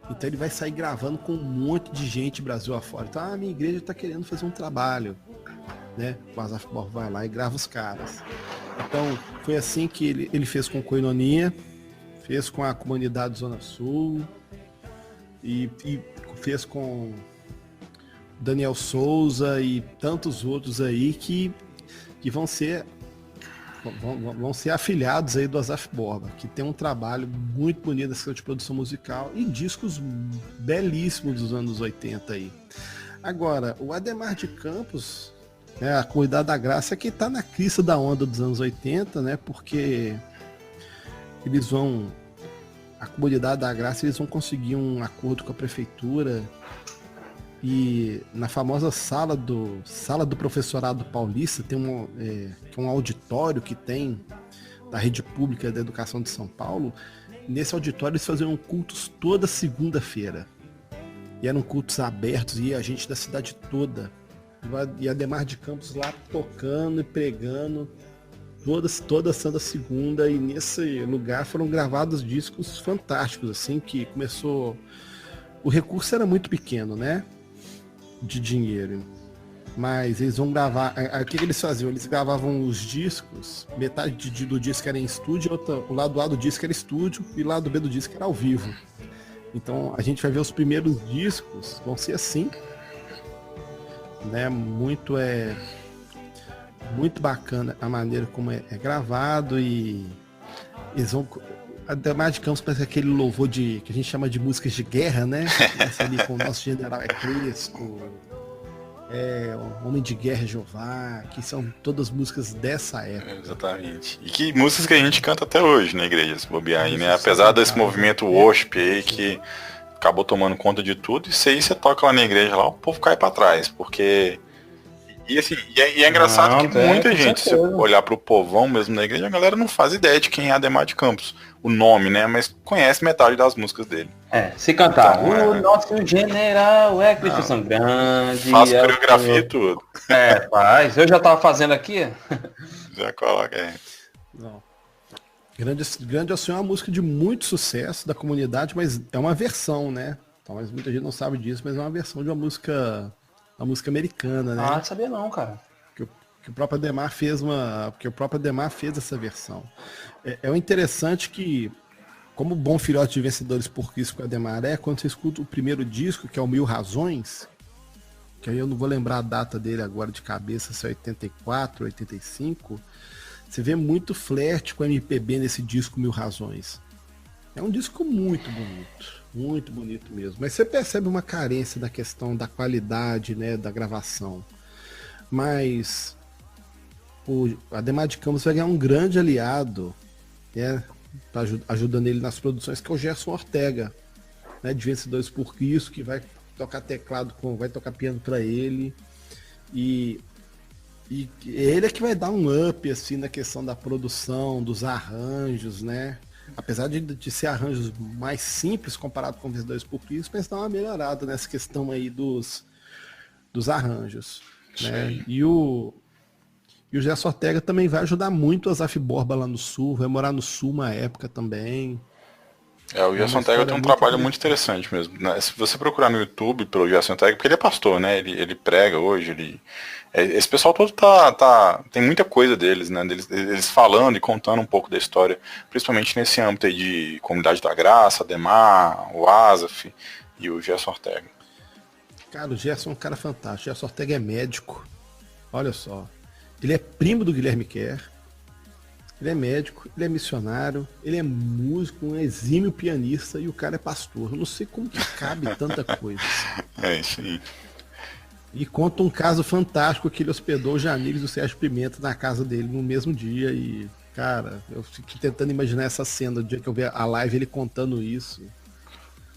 Então ele vai sair gravando com um monte de gente Brasil afora. Então a minha igreja está querendo fazer um trabalho, né? O Asaf Borba vai lá e grava os caras. Então foi assim que ele fez com Koinonia, fez com a comunidade Zona Sul e fez com Daniel Souza e tantos outros aí que vão ser afiliados aí do Asaf Borba, que tem um trabalho muito bonito nessa de produção musical e discos belíssimos dos anos 80 aí. Agora, o Ademar de Campos, né, a Comunidade da Graça, é que está na crista da onda dos anos 80, né, porque a Comunidade da Graça, eles vão conseguir um acordo com a prefeitura e na famosa sala do professorado paulista tem que é um auditório que tem da rede pública da educação de São Paulo. Nesse auditório eles faziam cultos toda segunda-feira e eram cultos abertos e a gente da cidade toda, e Ademar de Campos lá tocando e pregando toda santa segunda, e nesse lugar foram gravados discos fantásticos assim, que começou o recurso era muito pequeno, né? De dinheiro. Mas eles vão gravar. O que eles faziam? Eles gravavam os discos, metade do disco era em estúdio, o lado A do disco era estúdio e o lado B do disco era ao vivo. Então a gente vai ver os primeiros discos, vão ser assim. Né? Muito bacana a maneira como é gravado e eles vão. A Demar de Campos parece aquele louvor que a gente chama de músicas de guerra, né? Começa ali com o nosso general é Crespo. O Homem de Guerra Jeová, que são todas músicas dessa época. Exatamente. E que músicas que a gente canta até hoje na igreja, se bobear aí, né? Apesar desse movimento worship aí que acabou tomando conta de tudo, isso aí você toca lá na igreja, lá o povo cai pra trás, porque... E assim, é engraçado que muita gente, se olhar pro povão mesmo na igreja, a galera não faz ideia de quem é Ademar de Campos, o nome, né? Mas conhece metade das músicas dele. Se cantar, então, o nosso general é Cristo Sangrande. Faz coreografia e tudo. Faz. Eu já tava fazendo aqui. Já coloca aí. Não. Grande ao Senhor é uma música de muito sucesso da comunidade, mas é uma versão, né? Então, mas muita gente não sabe disso, mas é uma versão de uma música americana, né? Não sabia não, cara. Que o próprio Ademar fez essa versão. É o interessante que, como bom filhote de vencedores por Cristo que o Ademar quando você escuta o primeiro disco, que é o Mil Razões, que aí eu não vou lembrar a data dele agora de cabeça, se é 84, 85, você vê muito flerte com o MPB nesse disco Mil Razões. É um disco muito bonito mesmo. Mas você percebe uma carência da questão da qualidade, né, da gravação. Mas o Ademar de Campos vai ganhar um grande aliado, né, tá ajudando ele nas produções, que é o Gerson Ortega, né, de Vencedores por Cristo, que vai tocar teclado, vai tocar piano para ele. E ele é que vai dar um up assim, na questão da produção, dos arranjos, né? Apesar de ser arranjos mais simples comparado com Vencedores por Cristo, mas dá uma melhorada nessa questão aí dos arranjos. Né? E o Gerson Ortega também vai ajudar muito a Zaf Borba lá no Sul, vai morar no Sul uma época também. O Gerson Ortega tem um trabalho muito interessante mesmo. Se você procurar no YouTube pelo Gerson Ortega, porque ele é pastor, né? Ele prega hoje, esse pessoal todo tem muita coisa deles, né? Eles falando e contando um pouco da história, principalmente nesse âmbito aí de Comunidade da Graça, Ademar, o Asaf e o Gerson Ortega. Cara, o Gerson é um cara fantástico. O Gerson Ortega é médico. Olha só. Ele é primo do Guilherme Kerr. Ele é médico, ele é missionário, ele é músico, um exímio pianista e o cara é pastor. Eu não sei como que cabe tanta coisa. É isso aí. E conta um caso fantástico que ele hospedou o Jamires e o Sérgio Pimenta na casa dele no mesmo dia. E, cara, eu fiquei tentando imaginar essa cena, do dia que eu vi a live ele contando isso.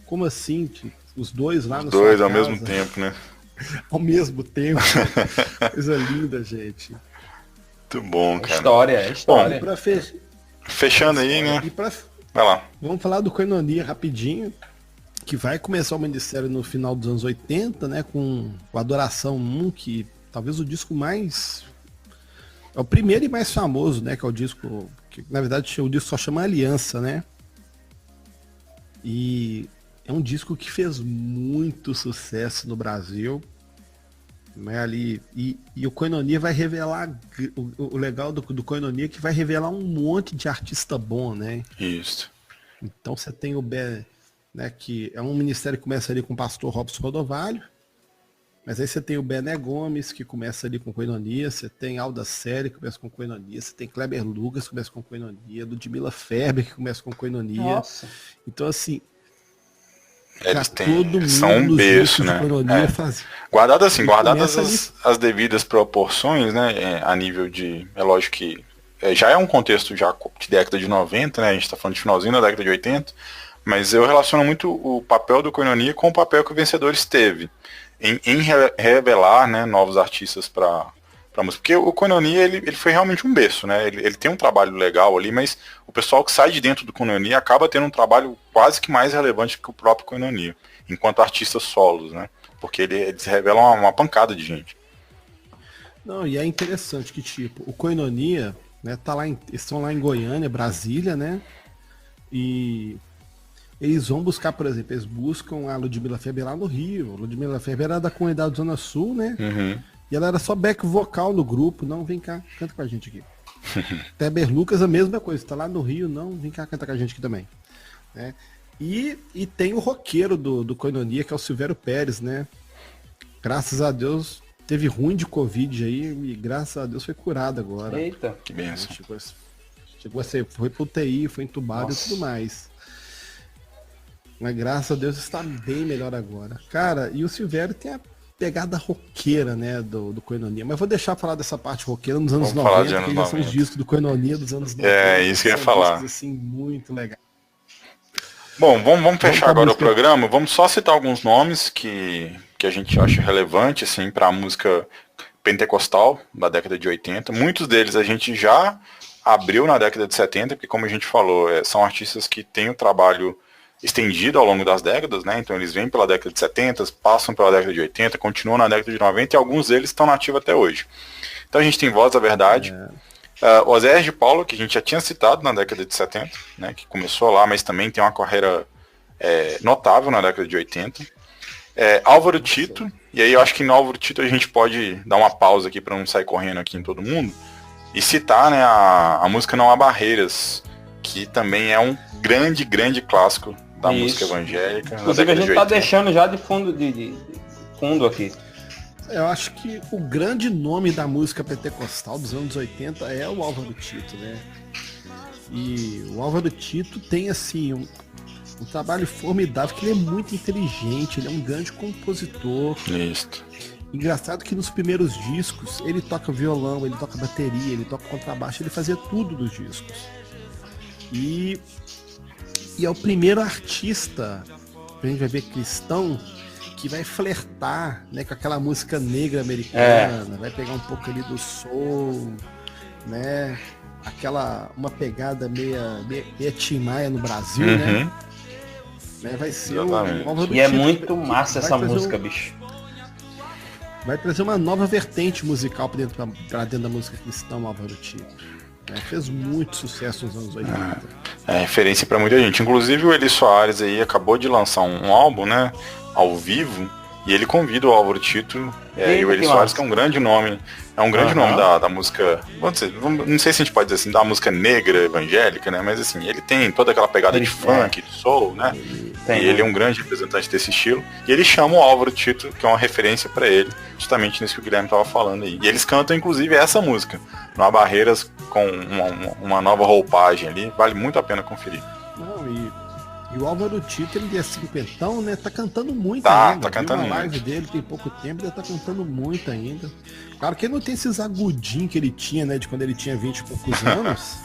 Como assim, tio? Os dois lá no dois ao mesmo tempo, né? Ao mesmo tempo. Coisa linda, gente. Muito bom, cara. História. Bom, e pra fechando aí, né? Vai lá. Vamos falar do Koinonia rapidinho, que vai começar o ministério no final dos anos 80, né? Com o Adoração 1, que talvez o disco mais... É o primeiro e mais famoso, né? Que é o disco... Que, na verdade, o disco só chama Aliança, né? E é um disco que fez muito sucesso no Brasil. Né, ali, e o Koinonia vai revelar o legal do Koinonia é que vai revelar um monte de artista bom, né? Isso. Então você tem o Ben, né, que é um ministério que começa ali com o pastor Robson Rodovalho, mas aí você tem o Bené Gomes, que começa ali com Koinonia, você tem Alda Série, que começa com Koinonia, você tem Kleber Lucas, que começa com Koinonia, Ludmila Ferber, que começa com Koinonia. Nossa. Então, assim, eles são um berço, né? Guardadas as devidas proporções, né? A nível de... É lógico que já é um contexto já de década de 90, né? A gente está falando de finalzinho da década de 80, mas eu relaciono muito o papel do Koinonia com o papel que o Vencedores teve em revelar, né, novos artistas para música. Porque o Koinonia, ele foi realmente um berço, né? Ele tem um trabalho legal ali, mas o pessoal que sai de dentro do Koinonia acaba tendo um trabalho quase que mais relevante que o próprio Koinonia, enquanto artistas solos, né? Porque eles revelam uma pancada de gente. Não, e é interessante que, tipo, o Koinonia, né, eles estão lá em Goiânia, Brasília, né? E eles vão buscar, por exemplo, eles buscam a Ludmilla Feber lá no Rio. A Ludmilla Feber era da comunidade Zona Sul, né? E ela era só back vocal no grupo. Não, vem cá, canta com a gente aqui. Teber Lucas, a mesma coisa, tá lá no Rio, não, vem cá, canta com a gente aqui também. Né? E tem o roqueiro do Koinonia, que é o Silvério Pérez, né? Graças a Deus, teve ruim de Covid aí, e graças a Deus foi curado agora. Eita, Que benção. Chegou a ser, foi pro UTI, foi entubado. Nossa. E tudo mais. Mas graças a Deus está bem melhor agora. Cara, e o Silvério tem a pegada roqueira, né, do Koinonia. Mas vou deixar falar dessa parte roqueira nos anos Vamos falar 90, de anos que já são os 90. discos do Koinonia dos anos 90. É, isso que eu ia São falar. discos, assim, muito legal. Bom, vamos fechar pra agora o música. programa. Vamos só citar alguns nomes que a gente acha relevante, assim, para a música pentecostal da década de 80. Muitos deles a gente já abriu na década de 70, porque como a gente falou, são artistas que têm o trabalho estendido ao longo das décadas, né? Então eles vêm pela década de 70, passam pela década de 80, continuam na década de 90 e alguns deles estão nativos até hoje. Então a gente tem Voz da Verdade, Oséias de Paula, que a gente já tinha citado na década de 70, né? Que começou lá, mas também tem uma carreira notável na década de 80. Álvaro Tito, e aí eu acho que no Álvaro Tito a gente pode dar uma pausa aqui para não sair correndo aqui em todo mundo, e citar, né, a música Não Há Barreiras, que também é um grande, grande clássico da música evangélica. Inclusive a gente tá deixando já de fundo, de fundo aqui. Eu acho que o grande nome da música pentecostal dos anos 80 é o Álvaro Tito, né? E o Álvaro Tito tem, assim, um trabalho formidável, que ele é muito inteligente, ele é um grande compositor. Isso. Engraçado que nos primeiros discos ele toca violão, ele toca bateria, ele toca contrabaixo, ele fazia tudo nos discos. E é o primeiro artista, a gente vai ver, cristão, que vai flertar, né, com aquela música negra americana, vai pegar um pouco ali do soul, né, uma pegada meia Tim Maia no Brasil, né? Vai ser Exatamente. E é muito massa essa música, bicho. Vai trazer uma nova vertente musical pra dentro da música cristã, Álvaro Tito. Fez muito sucesso nos anos 80. É referência pra muita gente. Inclusive o Eli Soares aí acabou de lançar um álbum, né, ao vivo, e ele convida o Álvaro Tito e o Eli Soares, que é um grande nome. É um grande nome da música, não sei se a gente pode dizer assim, da música negra evangélica, né? Mas assim, ele tem toda aquela pegada de funk, de soul, né? E ele é um grande representante desse estilo. E ele chama o Álvaro Tito, que é uma referência pra ele, justamente nisso que o Guilherme tava falando aí. E eles cantam, inclusive, essa música, Não Há Barreiras, com uma nova roupagem ali. Vale muito a pena conferir. E o Álvaro Tito, ele é cinquentão, né? Tá cantando muito ainda. Tá cantando muito. A live muito. dele tem pouco tempo, ele tá cantando muito ainda. Claro que ele não tem esses agudinhos que ele tinha, né? De quando ele tinha 20 e poucos anos.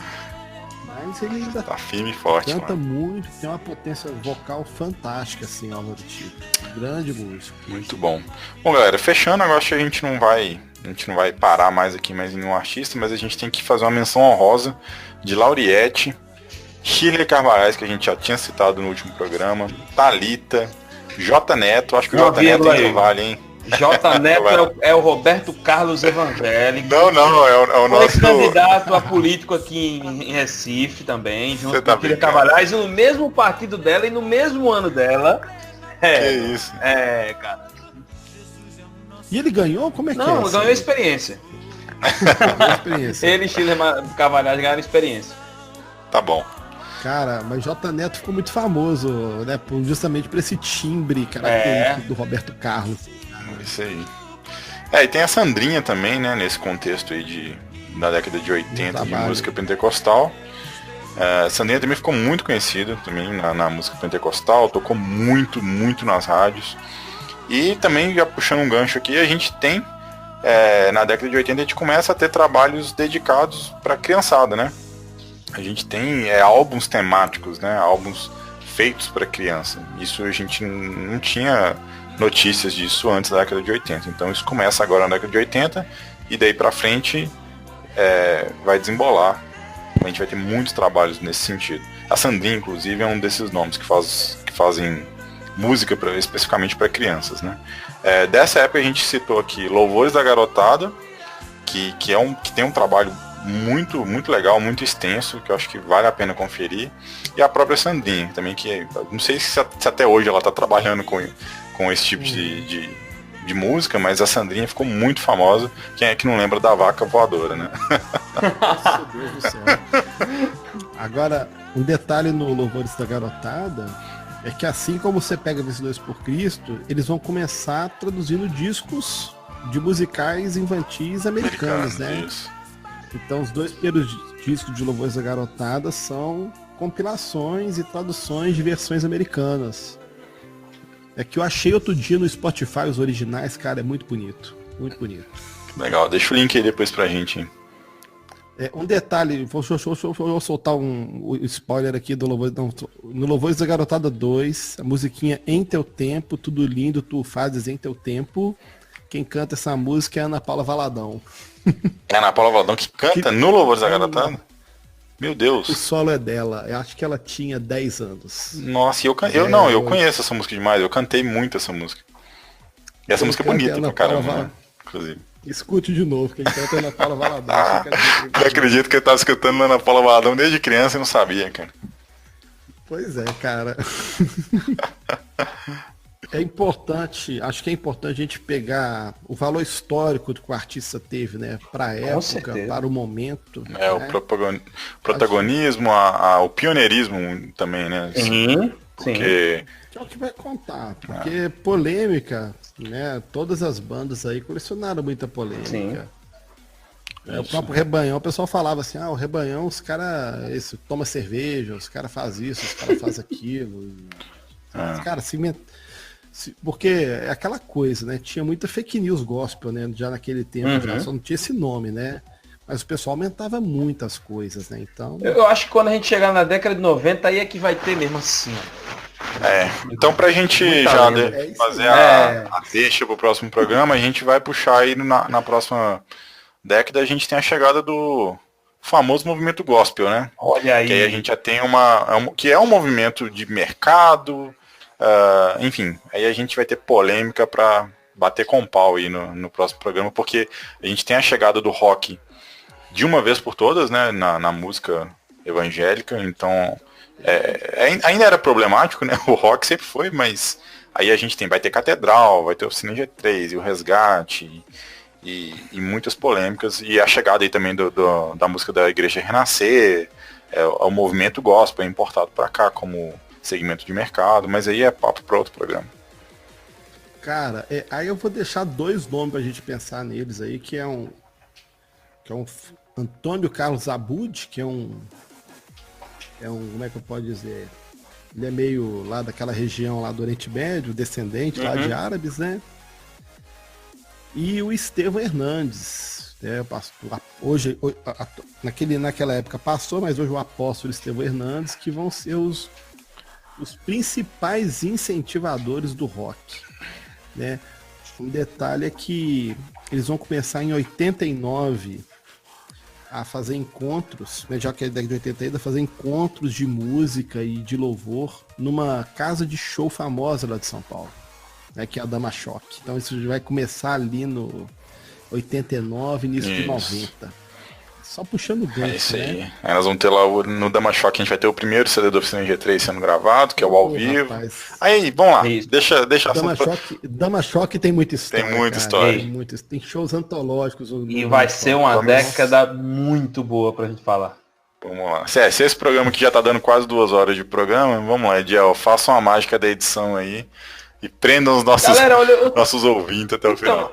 Mas ele ainda tá firme e forte, canta muito, tem uma potência vocal fantástica, assim, Álvaro Tito. Grande músico. Muito bom. Bom, galera, fechando, agora acho que a gente não vai parar mais aqui mais em nenhum artista, mas a gente tem que fazer uma menção honrosa de Lauriette, Shirley Carvalhais, que a gente já tinha citado no último programa, Thalita, J Neto, acho que o J Neto ainda vale, hein? J Neto é o Roberto Carlos evangélico. Não, é o nosso... Foi candidato a político aqui em Recife também, junto com Shirley Carvalhais, no mesmo partido dela e no mesmo ano dela. Que isso? Cara. E ele ganhou? Como é que Não, ganhou experiência. Ele e Shirley Carvalhais ganharam experiência. Tá bom. Cara, mas J Neto ficou muito famoso, né? Justamente por esse timbre característico do Roberto Carlos. Isso aí. E tem a Sandrinha também, né? Nesse contexto aí da década de 80 de música pentecostal. A Sandrinha também ficou muito conhecida também na música pentecostal, tocou muito, muito nas rádios. E também, já puxando um gancho aqui, a gente tem, na década de 80, a gente começa a ter trabalhos dedicados para criançada, né? A gente tem álbuns temáticos, né? Álbuns feitos para criança. Isso a gente não tinha notícias disso antes da década de 80. Então isso começa agora na década de 80 e daí para frente vai desembolar. A gente vai ter muitos trabalhos nesse sentido. A Sandrinha, inclusive, é um desses nomes que fazem música especificamente para crianças, né? Dessa época a gente citou aqui Louvores da Garotada, que tem um trabalho muito, muito legal, muito extenso, que eu acho que vale a pena conferir. E a própria Sandrinha, também, que não sei se até hoje ela tá trabalhando com esse tipo de música, mas a Sandrinha ficou muito famosa. Quem é que não lembra da Vaca Voadora, né? Meu Deus do céu. Agora, um detalhe no Louvores da Garotada é que assim como você pega Vencedores por Cristo, eles vão começar traduzindo discos de musicais infantis americanos, né? Isso. Então os 2 primeiros discos de Louvores da Garotada são compilações e traduções de versões americanas. É que eu achei outro dia no Spotify os originais, cara, é muito bonito. Muito bonito. Legal, deixa o link aí depois pra gente, hein? Um detalhe, vou soltar um spoiler aqui do Louvores, no Louvores da Garotada 2, a musiquinha Em Teu Tempo, tudo lindo, tu fazes em teu tempo. Quem canta essa música é a Ana Paula Valadão. É a Ana Paula Valadão que canta no Louvores da Garotada? Meu Deus. O solo é dela, eu acho que ela tinha 10 anos. Nossa, eu conheço essa música demais, eu cantei muito essa música. E essa música é bonita pra caramba, né? Inclusive. Escute de novo, quem canta é Ana Paula Valadão. Eu acredito que eu tava escutando Ana Paula Valadão desde criança e não sabia, cara. Pois é, cara. É importante, acho que é importante a gente pegar o valor histórico que o artista teve, né? Para a época, para o momento. É, né? O protagonismo, o pioneirismo também, né? Sim, porque... Que é o que vai contar, porque polêmica, né? Todas as bandas aí colecionaram muita polêmica. O próprio Rebanhão, o pessoal falava assim, o Rebanhão, os caras toma cerveja, os caras fazem isso, os caras fazem aquilo. Os caras porque é aquela coisa, né? Tinha muita fake news gospel, né? Já naquele tempo, já, só não tinha esse nome, né? Mas o pessoal aumentava muitas coisas, né? Então. Eu acho que quando a gente chegar na década de 90, aí é que vai ter mesmo assim. Então pra gente já fazer a deixa pro próximo programa, a gente vai puxar aí na próxima década, a gente tem a chegada do famoso movimento gospel, né? Olha aí. Que aí a gente já tem que é um movimento de mercado, enfim, aí a gente vai ter polêmica pra bater com pau aí no próximo programa, porque a gente tem a chegada do rock de uma vez por todas, né, na música evangélica, então ainda era problemático, né, o rock sempre foi, mas aí a gente vai ter Catedral, vai ter o Cine G3 e o Resgate e muitas polêmicas, e a chegada aí também da música da Igreja Renascer, o movimento gospel é importado para cá como segmento de mercado, mas aí é papo para outro programa. Cara, aí eu vou deixar 2 nomes pra gente pensar neles aí, que é um Antônio Carlos Abud, que é um, como é que eu posso dizer? Ele é meio lá daquela região lá do Oriente Médio, descendente lá de árabes, né? E o Estevão Hernandes, hoje, naquela época passou, mas hoje o apóstolo Estevão Hernandes, que vão ser os principais incentivadores do rock, né? Um detalhe é que eles vão começar em 89 a fazer encontros, né, já que é década de 80 ainda, fazer encontros de música e de louvor numa casa de show famosa lá de São Paulo, né, que é a Dama Choque. Então isso vai começar ali no 89, início de 90. Só puxando o gancho, isso aí. né? Aí nós vamos ter lá no Dama Choque, a gente vai ter o primeiro CD do Oficina G3 sendo gravado, que é o ao vivo. Rapaz. Aí, vamos lá, deixa Dama Choque tem muita história. Tem muita história. Tem shows antológicos. E vai ser uma década muito boa pra gente falar. Vamos lá. Se esse programa que já tá dando quase 2 horas de programa, vamos lá, Ediel, façam a mágica da edição aí e prendam os nossos, nossos ouvintes até o final.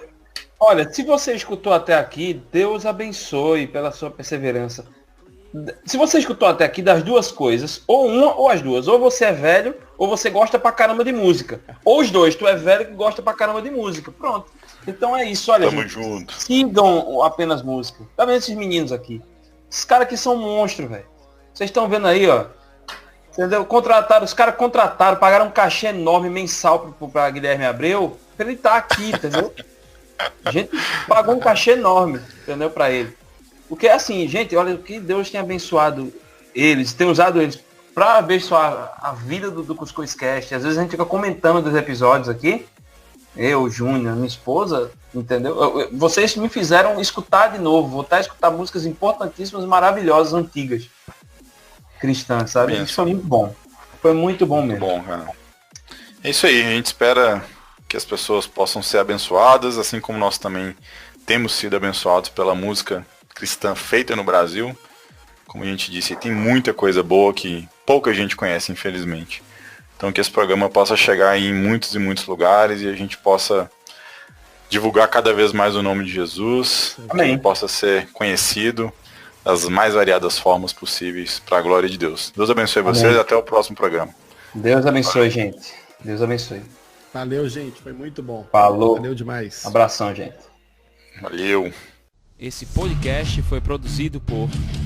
Olha, se você escutou até aqui, Deus abençoe pela sua perseverança. Se você escutou até aqui, das 2 coisas, ou uma ou as 2, ou você é velho, ou você gosta pra caramba de música. Ou os 2, tu é velho que gosta pra caramba de música. Pronto. Então é isso, olha. Tamo junto. Sigam apenas música. Tá vendo esses meninos aqui? Esses caras aqui são monstros, velho. Vocês estão vendo aí, ó. Entendeu? Os caras contrataram, pagaram um cachê enorme mensal pra Guilherme Abreu, pra ele estar aqui, entendeu? A gente pagou um cachê enorme, entendeu, pra ele. Porque assim, gente, olha o que Deus tem abençoado eles, tem usado eles pra abençoar a vida do Cuscuz Cast. Às vezes a gente fica comentando dos episódios aqui, eu, Júnior, minha esposa, entendeu? Vocês me fizeram escutar de novo, voltar a escutar músicas importantíssimas, maravilhosas, antigas, cristãs, sabe? Bem, isso foi muito bom. Foi muito bom mesmo. Bom, cara. É isso aí, a gente espera que as pessoas possam ser abençoadas, assim como nós também temos sido abençoados pela música cristã feita no Brasil. Como a gente disse, tem muita coisa boa que pouca gente conhece, infelizmente. Então que esse programa possa chegar em muitos e muitos lugares e a gente possa divulgar cada vez mais o nome de Jesus, que ele possa ser conhecido das mais variadas formas possíveis para a glória de Deus. Deus abençoe vocês e até o próximo programa. Deus abençoe, gente. Deus abençoe. Valeu, gente. Foi muito bom. Falou. Valeu demais. Abração, gente. Valeu. Esse podcast foi produzido por